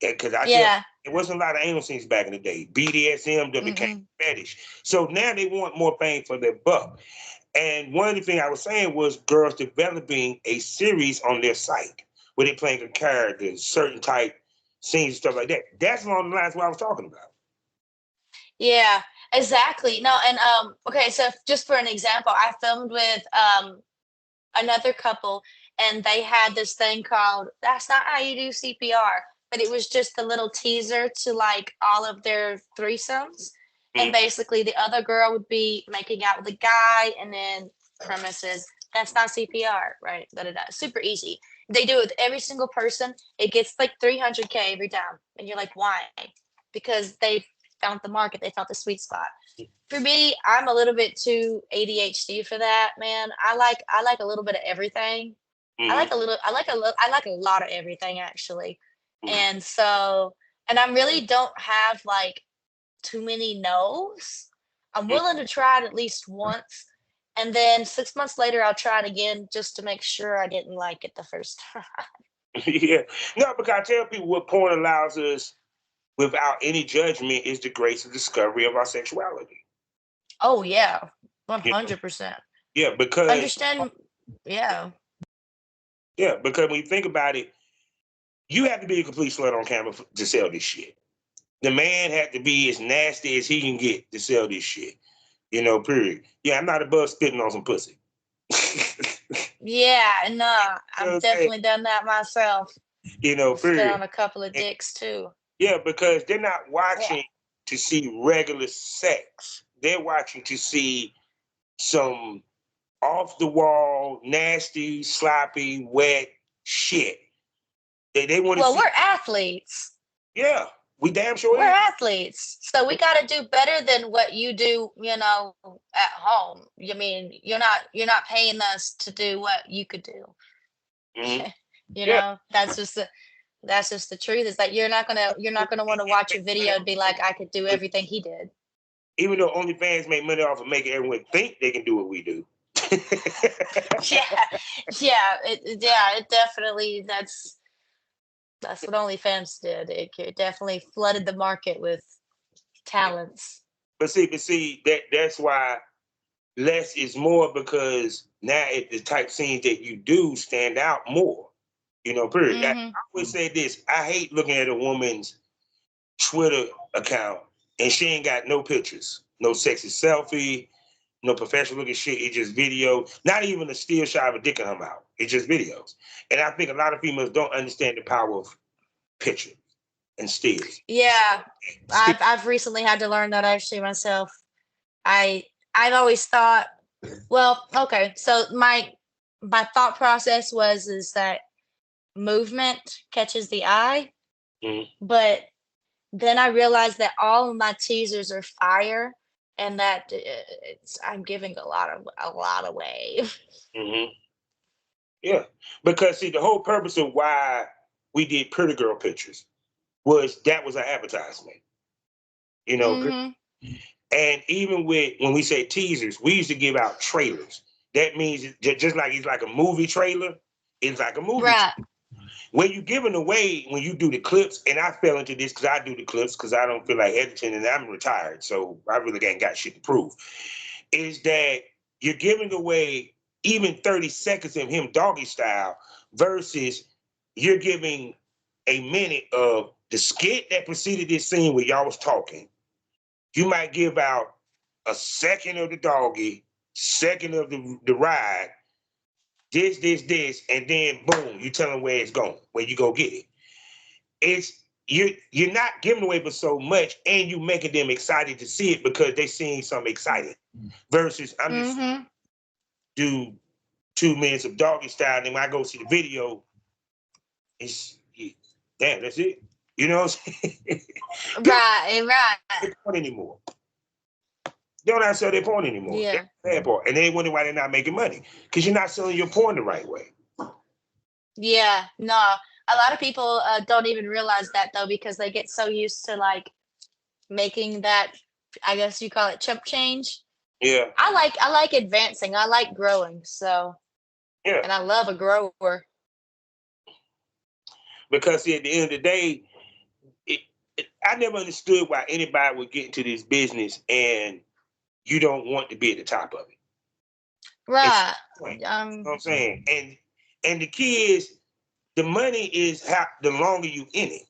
Because I tell Yeah. it wasn't a lot of anal scenes back in the day. BDSM that became Mm-mm. fetish. So now they want more bang for their buck. And one of the things I was saying was girls developing a series on their site where they're playing a character, certain type scenes and stuff like that. That's along the lines of what I was talking about. Yeah, exactly. No, and okay, so just for an example, I filmed with another couple and they had this thing called That's Not How You Do CPR, but it was just a little teaser to like all of their threesomes. And Mm, basically the other girl would be making out with a guy and then premises that's not CPR, right? Da, da, da. Super easy. They do it with every single person. It gets like 300K every time. And you're like, why? Because they found the market, they found the sweet spot. For me, I'm a little bit too ADHD for that, man. I like a little bit of everything. mm, I like a lot of everything actually. mm, And so and I really don't have like too many no's. I'm mm. willing to try it at least once. And then 6 months later I'll try it again just to make sure I didn't like it the first time. Yeah. No, because I tell people what porn allows us without any judgment is the grace of discovery of our sexuality. Oh yeah, You know? 100%. Yeah, because Understand, yeah. when you think about it, you have to be a complete slut on camera to sell this shit. The man had to be as nasty as he can get to sell this shit. You know, period. Yeah, I'm not above spitting on some pussy. Yeah, no, You know what I've I'm saying? definitely done that myself. You know, Spit period. on a couple of And dicks too. yeah, because they're not Yeah. watching to see regular sex. They're watching to see some off the wall, nasty, sloppy, wet shit. They want to Well, see, we're athletes. yeah, we damn sure We're is. athletes. So we got to do better than what you do, at home. You mean, you're not paying us to do what you could do. Mhm. You Yeah. know, that's just the truth is that you're not gonna want to watch a video and be like, I could do everything he did. Even though OnlyFans make money off of making everyone think they can do what we do. Yeah, it definitely that's what OnlyFans did. It definitely flooded the market with talents. But see, that's why less is more because now the type scenes that you do stand out more. You know, period. I Hmm. always say this: I hate looking at a woman's Twitter account and she ain't got no pictures, no sexy selfie, no professional looking shit. It's just video. Not even a still shot of a dick in her mouth. It's just videos. And I think a lot of females don't understand the power of pictures and stills. Yeah, Still, I've recently had to learn that actually myself. I I've always thought, well, okay, so my thought process was is that movement catches the eye, mm, but then I realized that all of my teasers are fire and that I'm giving a lot away. mm-hmm. Yeah, because see, the whole purpose of why we did pretty girl pictures was that was our advertisement. You know, Mm-hmm. and even with when we say teasers, we used to give out trailers. That means just like it's like a movie trailer, it's like a movie. Right. When you giving away, when you do the clips, and I fell into this because I do the clips because I don't feel like editing and I'm retired, so I really ain't got shit to prove. Is that you're giving away even 30 seconds of him doggy style versus you're giving a minute of the skit that preceded this scene where y'all was talking. You might give out a second of the doggy, second of the ride, this, and then boom, you tell them where it's going, where you go get it. It's you're not giving away for so much, and you making them excited to see it because they seeing something exciting. Versus I'm just Mm-hmm. do 2 minutes of doggy style, and then when I go see the video, it's damn, that's it. You know what I'm saying? People Right. Right. don't point anymore. They don't have to sell their porn anymore. That's Yeah. the bad part. And they wonder why they're not making money. Because you're not selling your porn the right way. Yeah. No. A lot of people don't even realize that though because they get so used to like making that. I guess you call it chump change. Yeah. I like advancing. I like growing. So, Yeah. and I love a grower. Because see, at the end of the day, I never understood why anybody would get into this business and you don't want to be at the top of it. It's Right. you know Um. what I'm saying? And the key is the money is how the longer you in it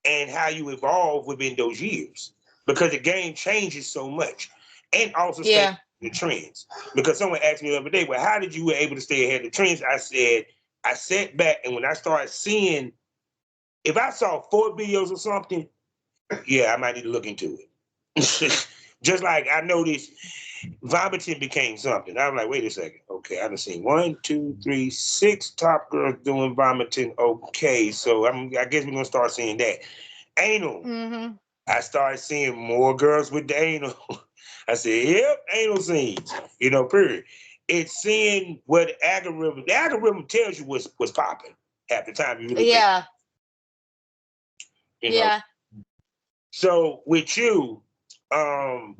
and how you evolve within those years. Because the game changes so much. And also stay Yeah. the trends. Because someone asked me the other day, well, how did you were able to stay ahead of the trends? I said, I sat back and when I started seeing, if I saw 4 videos or something, yeah, I might need to look into it. Just like I noticed vomiting became something. I'm like, wait a second. Okay, I done seen 1, 2, 3, 6 top girls doing vomiting. Okay, so I guess we're gonna start seeing that. Anal. Mm-hmm. I started seeing more girls with the anal. I said, yep, anal scenes. You know, period. It's seeing what the algorithm tells you what's popping half the time you really think, Yeah. you know. Yeah. So with you, um,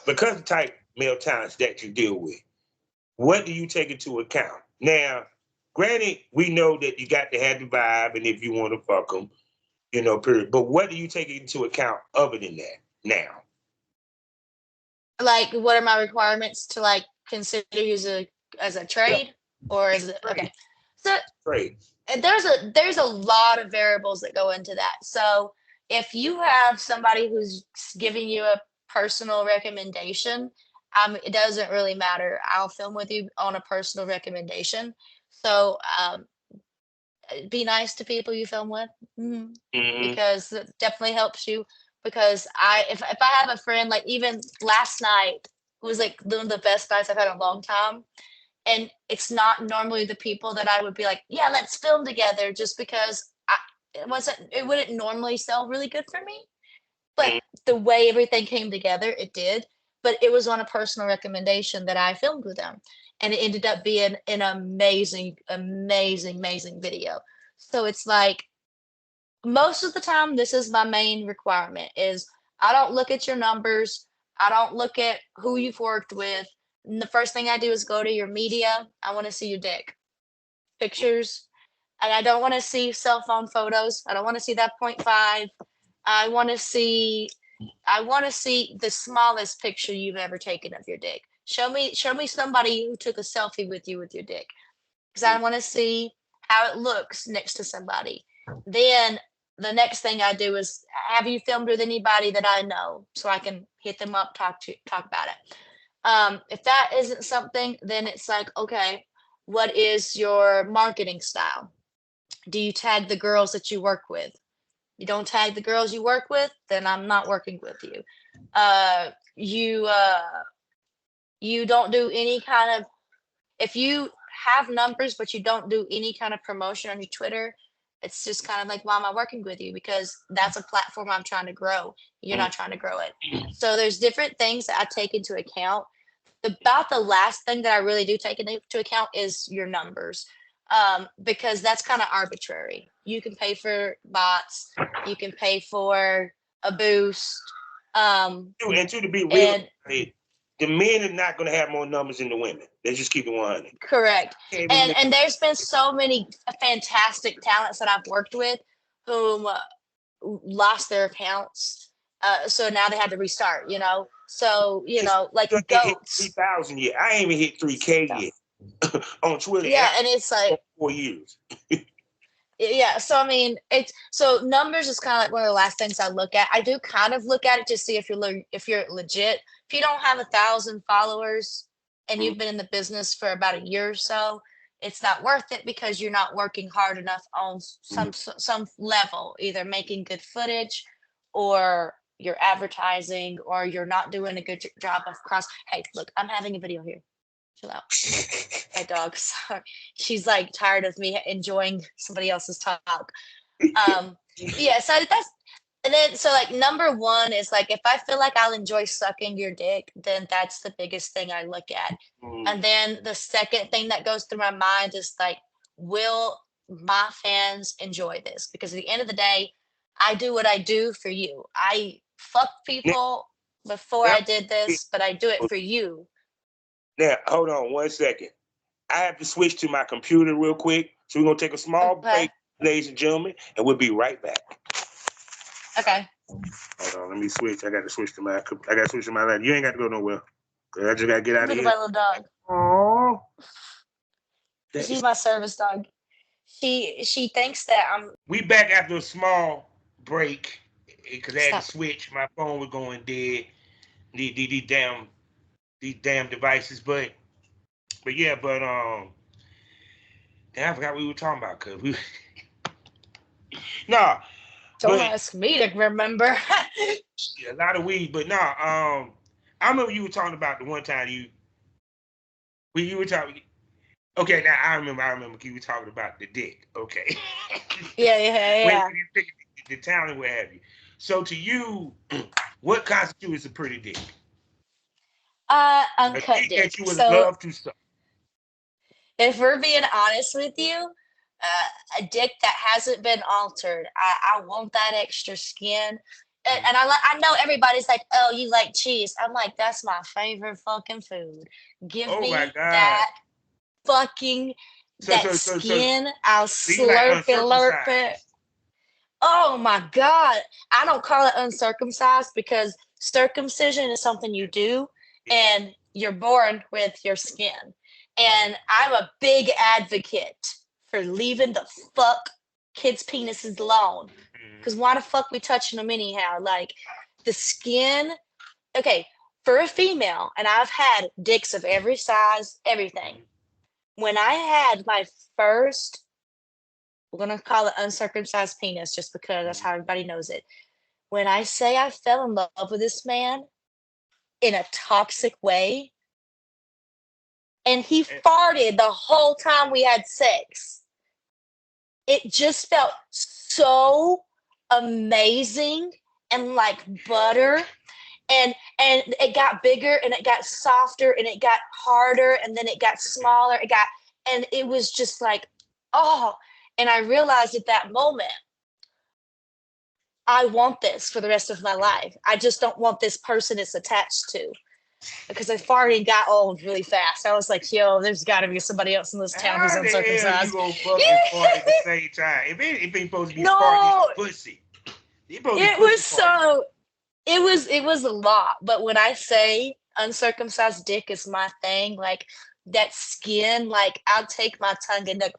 because the type male talents that you deal with, what do you take into account? Now, granted, we know that you got to have the vibe, and if you want to fuck them, you know, period. But what do you take into account other than that now? Like, what are my requirements to like consider you as a Yeah, trade, or is it trade, okay? So trade. and there's a lot of variables that go into that. So if you have somebody who's giving you a personal recommendation, it doesn't really matter. I'll film with you on a personal recommendation. So be nice to people you film with, Mm-hmm. because it definitely helps you. Because if I have a friend like even last night was like one of the best nights I've had in a long time, and it's not normally the people that I would be like, yeah, let's film together, just because it wouldn't normally sell really good for me. But the way everything came together, it did. But it was on a personal recommendation that I filmed with them, and it ended up being an amazing, amazing, amazing video. So it's like most of the time, this is my main requirement: is I don't look at your numbers, I don't look at who you've worked with. And the first thing I do is go to your media. I want to see your dick pictures, and I don't want to see cell phone photos. I don't want to see that point five. I want to see I want to see the smallest picture you've ever taken of your dick. Show me somebody who took a selfie with you with your dick, because I want to see how it looks next to somebody. Then the next thing I do is, have you filmed with anybody that I know, so I can hit them up, talk about it. If that isn't something, then it's like, okay, what is your marketing style? Do you tag the girls that you work with? You don't tag the girls you work with, then I'm not working with you. You don't do any kind of, if you have numbers but you don't do any kind of promotion on your Twitter, it's just kind of like, why am I working with you? Because that's a platform I'm trying to grow. You're not trying to grow it. So there's different things that I take into account. About the last thing that I really do take into account is your numbers. because that's kind of arbitrary. You can pay for bots, you can pay for a boost, And to be real, and the men are not going to have more numbers than the women. Let's just keep it 100. correct. And there's been so many fantastic talents that I've worked with whom lost their accounts. So now they had to restart, you know. So, you know, like goats. 3,000 yet. I ain't even hit 3K yet on Twitter. Yeah, and it's like 4 years. Yeah, so I mean, it's so numbers is kind of like one of the last things I look at. I do kind of look at it to see if you're legit. If you don't have 1,000 followers and you've been in the business for about a year or so, it's not worth it because you're not working hard enough on some level, either making good footage or you're advertising or you're not doing a good job of cross. Hey, look, I'm having a video here. Chill out. My dog, sorry. She's like tired of me enjoying somebody else's talk. Yeah, so that's and then so like number one is like if I feel like I'll enjoy sucking your dick, then that's the biggest thing I look at. And then the second thing that goes through my mind is like, will my fans enjoy this? Because at the end of the day, I do what I do for you. I fuck people before I did this, but I do it for you. Now, hold on 1 second. I have to switch to my computer real quick. So we're going to take a small break, ladies and gentlemen, and we'll be right back. Okay. Hold on, let me switch. I got to switch to my laptop. You ain't got to go nowhere. I just got to get out of here. Look at my little dog. Aww. She's my service dog. She thinks that I'm. We back after a small break because I had to switch. My phone was going dead. These damn devices, but yeah, damn, I forgot what we were talking about because we. No. Don't ask me to remember. A lot of weed, but no. I remember you were talking about the one time you were talking. Okay, now I remember you were talking about the dick. Okay. Yeah. When you pick the talent, what have you. So to you, what constitutes a pretty dick? Uncut dick. That you would love to suck. If we're being honest with you, a dick that hasn't been altered. I want that extra skin. And I know everybody's like, oh, you like cheese. I'm like, that's my favorite fucking food. Give me that fucking skin. I'll slurp it. Oh my God. I don't call it uncircumcised because circumcision is something you do and you're born with your skin. And I'm a big advocate for leaving the fuck kids' penises alone. Because why the fuck we touching them anyhow? Like the skin. Okay, for a female, and I've had dicks of every size, everything. When I had my first, we're gonna call it uncircumcised penis, just because that's how everybody knows it. When I say I fell in love with this man in a toxic way, and he farted the whole time we had sex. It just felt so amazing and like butter. And it got bigger and it got softer and it got harder and then it got smaller. And it was just like, oh. And I realized at that moment, I want this for the rest of my life. I just don't want this person it's attached to. Because I farted and got old really fast. I was like, yo, there's got to be somebody else in this town who's uncircumcised. You gonna fucking fart at the same time? If it ain't supposed to be farting, it's pussy. It was a lot. But when I say uncircumcised dick is my thing, like that skin, like I'll take my tongue and like,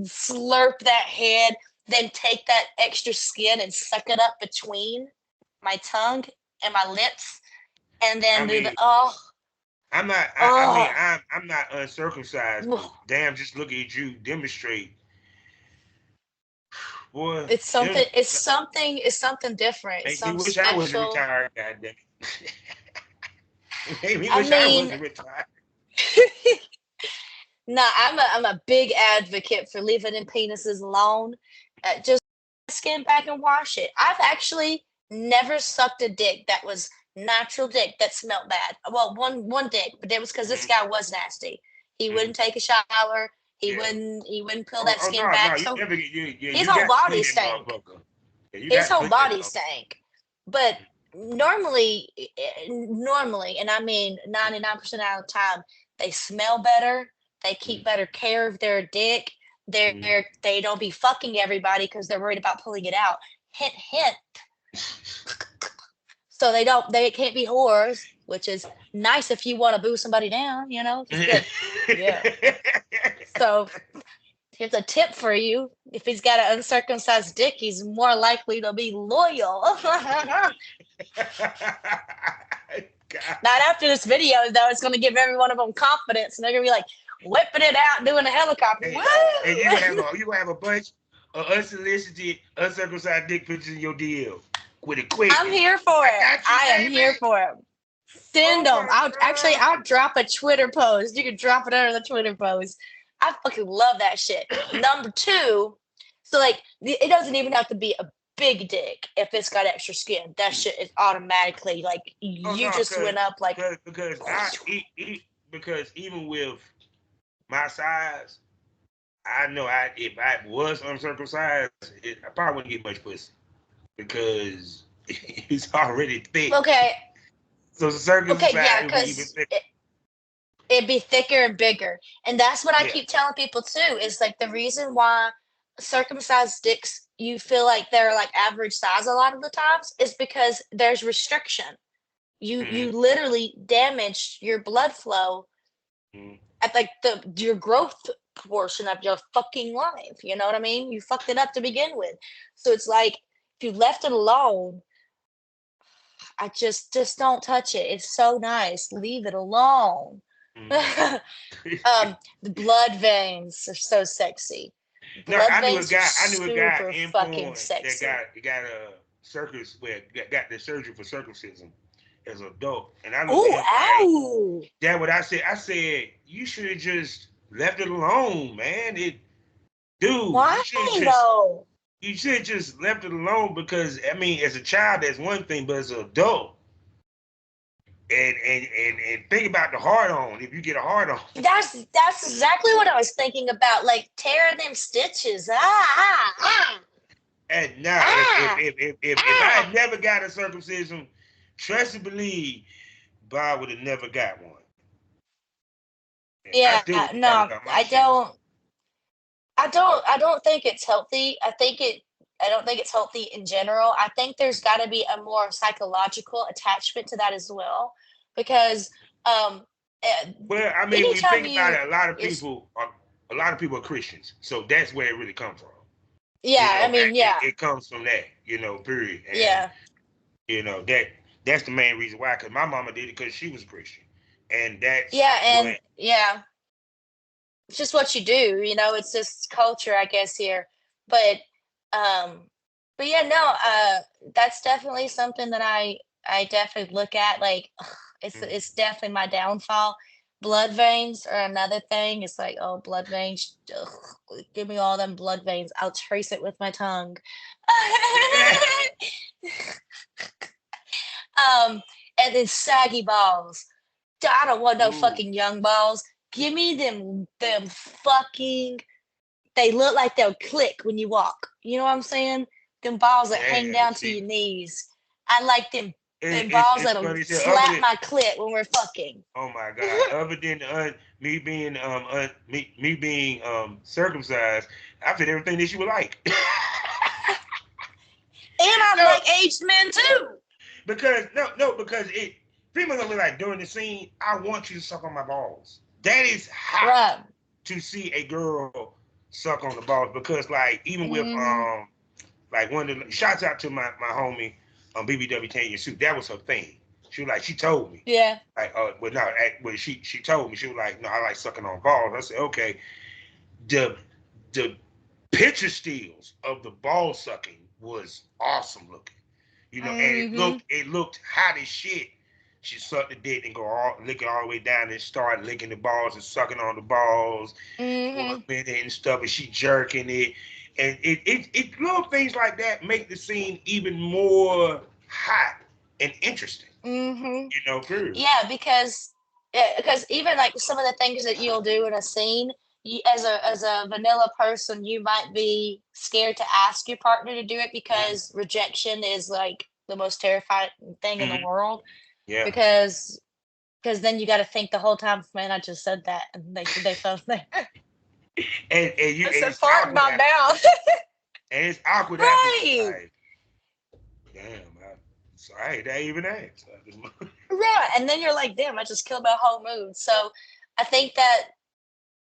slurp that head, then take that extra skin and suck it up between my tongue and my lips. And then I'm not uncircumcised. Damn, just look at you demonstrate. Boy, it's something different. It's something wish special. I was retired, goddamn it. I wasn't retired. No, I'm a big advocate for leaving in penises alone. Just skin back and wash it. I've actually never sucked a dick that was natural dick that smelled bad. Well, one dick, but it was because this guy was nasty. He Mm. wouldn't take a shower. He Yeah. wouldn't peel that Oh skin no, no, back. you So never get his you whole got to body clean that stank. motherfucker. Yeah, you His got to whole clean that body motherfucker. stank. But normally, and I mean 99% of the time, they smell better. They keep Mm. better care of their dick. Mm. They don't be fucking everybody because they're worried about pulling it out. Hint, hint. So they can't be whores, which is nice if you want to boo somebody down, just be like, yeah. So here's a tip for you. If he's got an uncircumcised dick, he's more likely to be loyal. God. Not after this video, though. It's going to give every one of them confidence, and they're going to be like whipping it out, doing a helicopter. Hey, and Woo! you have a bunch of unsolicited, uncircumcised dick pictures in your DM with a quick. I'm here for I it. got you, I am here baby. for it. Send Oh them. my God. I'll drop a Twitter post. You can drop it under the Twitter post. I fucking love that shit. Number two, so like it doesn't even have to be a big dick if it's got extra skin. That shit is automatically like Oh you no, just went up like because even with my size, I know if I was uncircumcised, I probably wouldn't get much pussy because it's already thick. okay, So the circumcised yeah, would be even because thicker. it'd be thicker and bigger. And that's what I Yeah. keep telling people too, is like the reason why circumcised dicks you feel like they're like average size a lot of the times is because there's restriction. You Mm-hmm. literally damaged your blood flow Mm-hmm. at like your growth portion of your fucking life. You know what I mean? You fucked it up to begin with. So it's like if you left it alone, I just don't touch it. It's so nice. Leave it alone. Mm-hmm. The blood veins are so sexy. No, Blood I knew a veins are guy. I knew a guy super in fucking porn that sexy. got a circus where got the surgery for circumcision as an adult, and I looked at Oh, him like, ow! "That what I said." I said, "You should have just left it alone, man. Dude, Why though? you should have just left it alone because I mean, as a child, that's one thing, but as an adult, and think about the hard on. If you get a hard on, That's exactly what I was thinking about. Like tearing them stitches. and now Ah, if I ah. had never got a circumcision, trust and believe, Bob would have never got one. And I Yeah, still would have thought no, about my I shit. don't. I don't think it's healthy. I don't think it's healthy in general. I think there's got to be a more psychological attachment to that as well, because um, eh, Well, I mean, when you anytime think about you it, is a lot of people are Christians, so that's where it really comes from. You yeah. I know, mean, yeah, it comes from that. You know, period. And yeah, you know that's the main reason why. Because my mama did it because she was Christian, and that's yeah, what. and yeah. It's just what you do. It's just culture, I guess here. But um, but yeah, no, that's definitely something that I definitely look at. Like, Mm. it's definitely my downfall. Blood veins are another thing. It's like, oh, blood veins. Ugh, give me all them blood veins. I'll trace it with my tongue. um, and then saggy balls. I don't want no Ooh, fucking young balls. Give me them fucking. They look like they'll click when you walk. You know what I'm saying? Them balls that hang yeah. down to See, your knees. I like them balls it's that'll funny. So other slap than my clit when we're fucking. oh my God, other than me being circumcised, I fit everything that you would like. And I No, like aged men too. because no, because it people gonna be like during the scene, I want you to suck on my balls. That is hot Right. to see a girl suck on the balls because like even with Hmm. like one of the shouts out to my homie BBW Tanya Suit, that was her thing. She was like she told me. Yeah. Like well no, well she told me she was like no I like sucking on balls. I said okay. The the picture stills of the ball sucking was awesome looking. You know, and Hmm. it looked hot as shit. She sucked the dick and lick it all the way down and start licking the balls and sucking on the balls for Hmm. a minute and stuff, and she jerking it. And it little things like that make the scene even more hot and interesting. Hmm. You know, period. Yeah, because Yeah, because even like some of the things that you'll do in a scene, you, as a vanilla person, you might be scared to ask your partner to do it because rejection is like the most terrifying thing in the Mhm. world. Yeah. Because then you got to think the whole time, man, I just said that, and they felt like And it's a it's fart in awkward my after, mouth, and it's awkward after right? like, damn, so I hate that even asked. Right, and then you're like, damn, I just killed my whole mood. So I think that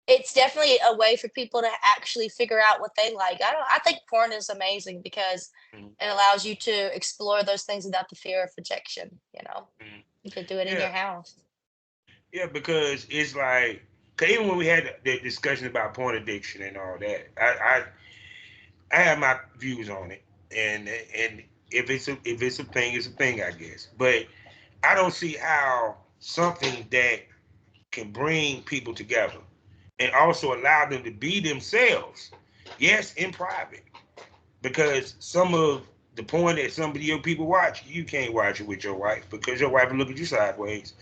it's definitely a way for people to actually figure out what they like. I think porn is amazing because Mhm, it allows you to explore those things without the fear of rejection, you know? mhm. You could do it in Yeah, your house. yeah, because it's like, 'cause even when we had the discussion about porn addiction and all that, I have my views on it, and if it's a thing, it's a thing, I guess. But I don't see how something that can bring people together and also allow them to be themselves, yes, in private, because some of the porn that some of your people watch, you can't watch it with your wife because your wife will look at you sideways.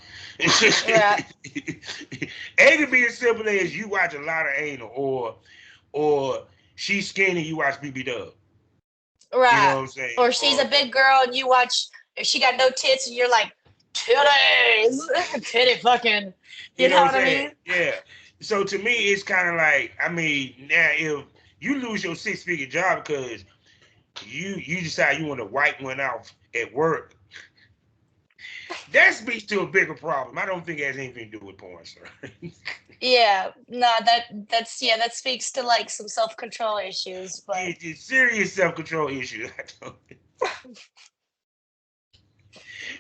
Right, It can be as simple as you watch a lot of anal, or she's skinny, you watch BB Dub. You know right. what I'm saying? Or she's Or a big girl and you watch, if she got no tits and you're like, titties, titty fucking, you you know know what I'm what I saying? mean? Yeah. So to me, it's kind of like, I mean, now if you lose your six-figure job because you decide you want to wipe one off at work, that speaks to a bigger problem. I don't think it has anything to do with porn, sir. Yeah, no, that's yeah, that speaks to like some self-control issues, but It's serious self-control issue.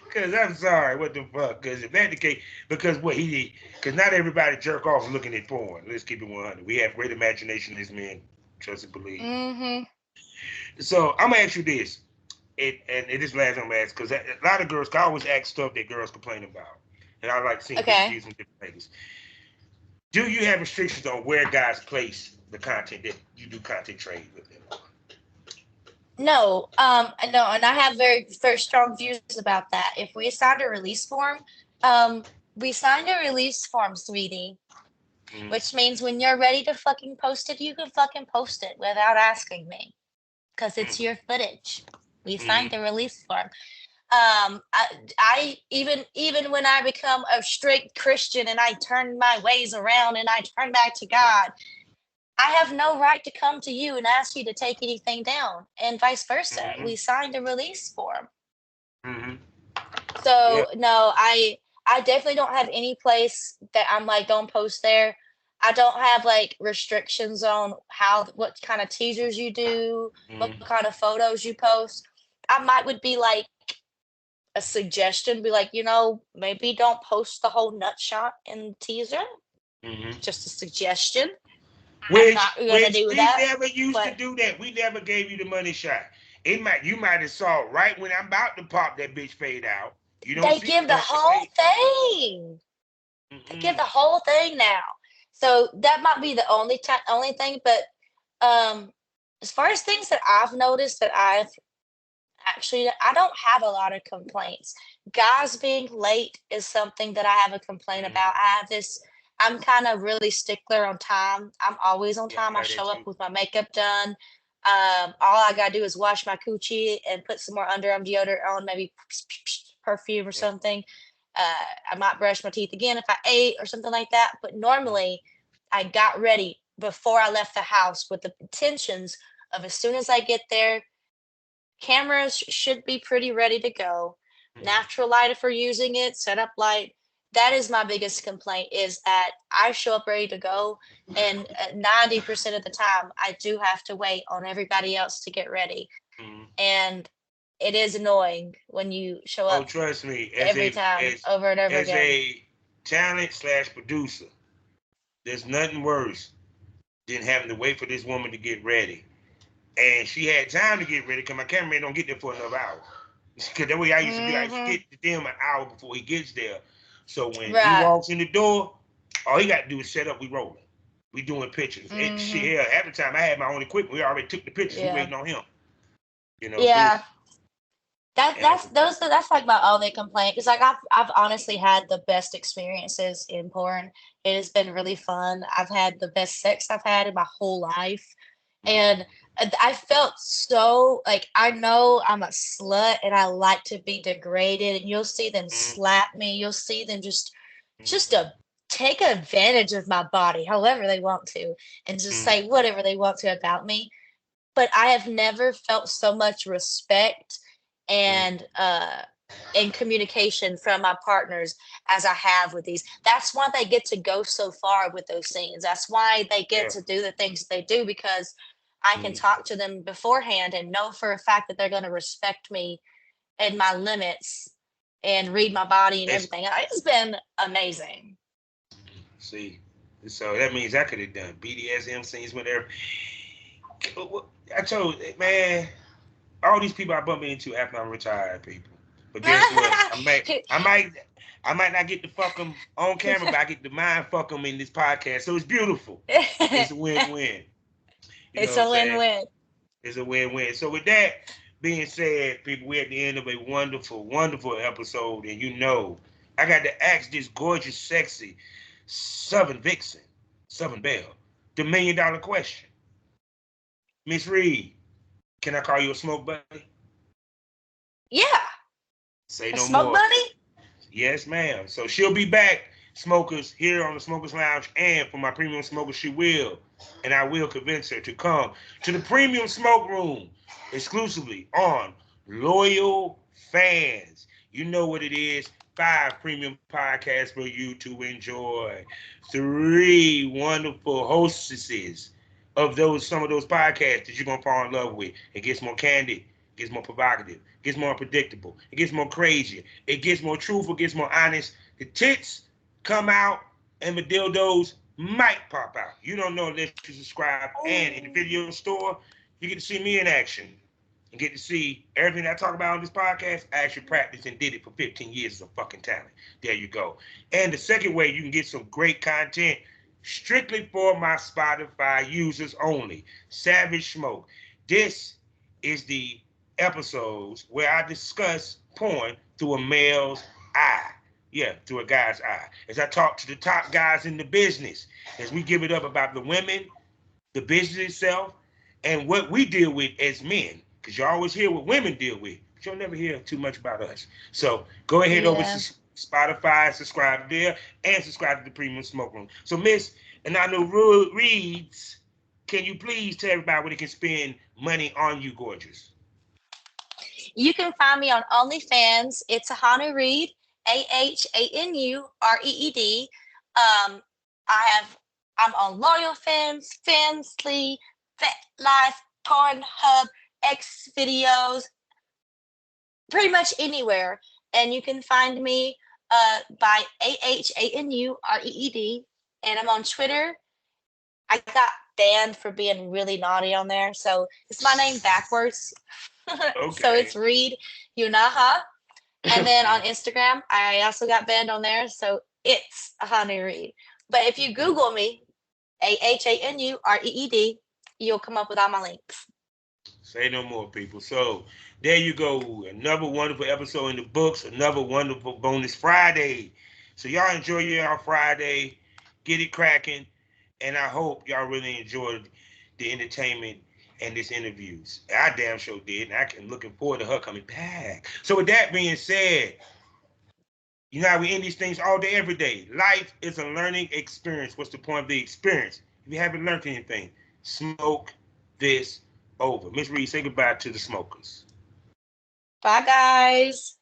Because I'm sorry, what the fuck? Because if that's the case, because what he did, because not everybody jerk off looking at porn. Let's keep it 100. We have great imagination as men. Trust and believe. mm-hmm. So I'm gonna ask you this, and this last I'm gonna ask because a lot of girls, 'cause I always ask stuff that girls complain about, and I like seeing different Okay. views from different angles. Do you have restrictions on where guys place the content that you do content trade with them? No, and I have very strong views about that. If we signed a release form, we signed a release form, sweetie, Mm-hmm. which means when you're ready to fucking post it, you can fucking post it without asking me, because it's your footage. We signed Mm-hmm. the release form. I even when I become a straight Christian and I turn my ways around and I turn back to God, I have no right to come to you and ask you to take anything down, and vice versa. Mm-hmm. We signed a release form. Mm-hmm. Yeah. So no, I definitely don't have any place that I'm like, don't post there. I don't have like restrictions on how what kind of teasers you do, what Mm-hmm. kind of photos you post. I might would be like a suggestion, be like, maybe don't post the whole nut shot in the teaser. Mm-hmm. Just a suggestion. I'm Which not gonna which do we that, never used to but do that. We never gave you the money shot. It might you might have saw right when I'm about to pop that bitch fade out. You don't they see the give the part that whole fade. thing. They give Mm-mm. the whole thing now. So that might be the only thing, but um as far as things that I've noticed that I don't have a lot of complaints. Guys being late is something that I have a complaint Mm-hmm. about. I'm kind of really stickler on time. I'm always on Yeah, time. I I have that show up too. with my makeup done. All I gotta do is wash my coochie and put some more underarm deodorant on, maybe perfume or Yeah. something. I might brush my teeth again if I ate or something like that. But normally, I got ready before I left the house with the intentions of as soon as I get there, cameras should be pretty ready to go. Mm-hmm. Natural light if we're using it, set up light. That is my biggest complaint is that I show up ready to go, and 90% of the time I do have to wait on everybody else to get ready. Mm-hmm. And it is annoying when you show Oh, up trust me, every time over and over as again. a talent slash producer, there's nothing worse than having to wait for this woman to get ready. And she had time to get ready because my cameraman don't get there for another hour. Because the way I used to do, I used to Mhm. get to them an hour before he gets there. So when he Right. walks in the door, all he got to do is set up. We rolling. We doing pictures. Mhm. Shit, hell, half the time I had my own equipment. We already took the pictures. We Yeah. waiting on him. You know, so Yeah. That's like my only complaint, because like I've honestly had the best experiences in porn. It has been really fun. I've had the best sex I've had in my whole life. And I felt so like, I know I'm a slut and I like to be degraded, and you'll see them slap me. You'll see them just to take advantage of my body however they want to, and just say whatever they want to about me. But I have never felt so much respect and communication from my partners as I have with these. That's why they get to go so far with those scenes. That's why they get to do the things they do, because I can talk to them beforehand and know for a fact that they're going to respect me and my limits and read my body and everything. It's been amazing. See, so that means I could have done BDSM scenes, whatever. I told man, all these people I bump into after I'm retired, people. But guess what? I might not get to fuck them on camera, but I get to mind fuck them in this podcast. So it's beautiful. It's a win-win. You know It's what I'm a saying? win-win. It's a win-win. So with that being said, people, we're at the end of a wonderful, wonderful episode. And you know, I got to ask this gorgeous, sexy Southern Vixen, Southern Belle, the $1 million question. Miss Reed, can I call you a smoke buddy? Yeah. Say A no smoke more. buddy? Yes, ma'am. So she'll be back, smokers, here on the Smokers Lounge, and for my premium smokers, she will. And I will convince her to come to the premium smoke room exclusively on Loyal Fans. You know what it is. 5 premium podcasts for you to enjoy. 3 wonderful hostesses of some of those podcasts that you're gonna fall in love with. It gets more candid, it gets more provocative, it gets more unpredictable, it gets more crazy, it gets more truthful, it gets more honest. The tits come out and the dildos might pop out. You don't know unless you subscribe. And in the video store, you get to see me in action and get to see everything I talk about on this podcast. I actually practiced and did it for 15 years as a fucking talent. There you go. And the second way you can get some great content strictly for my Spotify users only. Savage Smoke. This is the episodes where I discuss porn through a male's eye. Yeah, through a guy's eye. As I talk to the top guys in the business, as we give it up about the women, the business itself, and what we deal with as men. Because you always hear what women deal with, but you'll never hear too much about us. So go ahead over to Spotify, subscribe there, and subscribe to the Premium Smoke Room. So Miss Ahanu Reeds, can you please tell everybody where they can spend money on you, gorgeous? You can find me on OnlyFans. It's Ahanu Reed, AHANUREED. I'm on Loyal Fans, Fansly, FetLife, Pornhub, X Videos, pretty much anywhere. And you can find me by AHANUREED. And I'm on Twitter. I got banned for being really naughty on there. So it's my name backwards. Okay. So it's Reed Yunaha. And then on Instagram, I also got banned on there. So it's Ahanu Reed. But if you Google me, AHANUREED, you'll come up with all my links. Say no more, people. So there you go. Another wonderful episode in the books. Another wonderful bonus Friday. So y'all enjoy your Friday. Get it cracking. And I hope y'all really enjoyed the entertainment and this interviews. I damn sure did. And I'm looking forward to her coming back. So with that being said, you know how we end these things all day, every day. Life is a learning experience. What's the point of the experience? If you haven't learned anything, smoke this over. Miss Reed, say goodbye to the smokers. Bye, guys.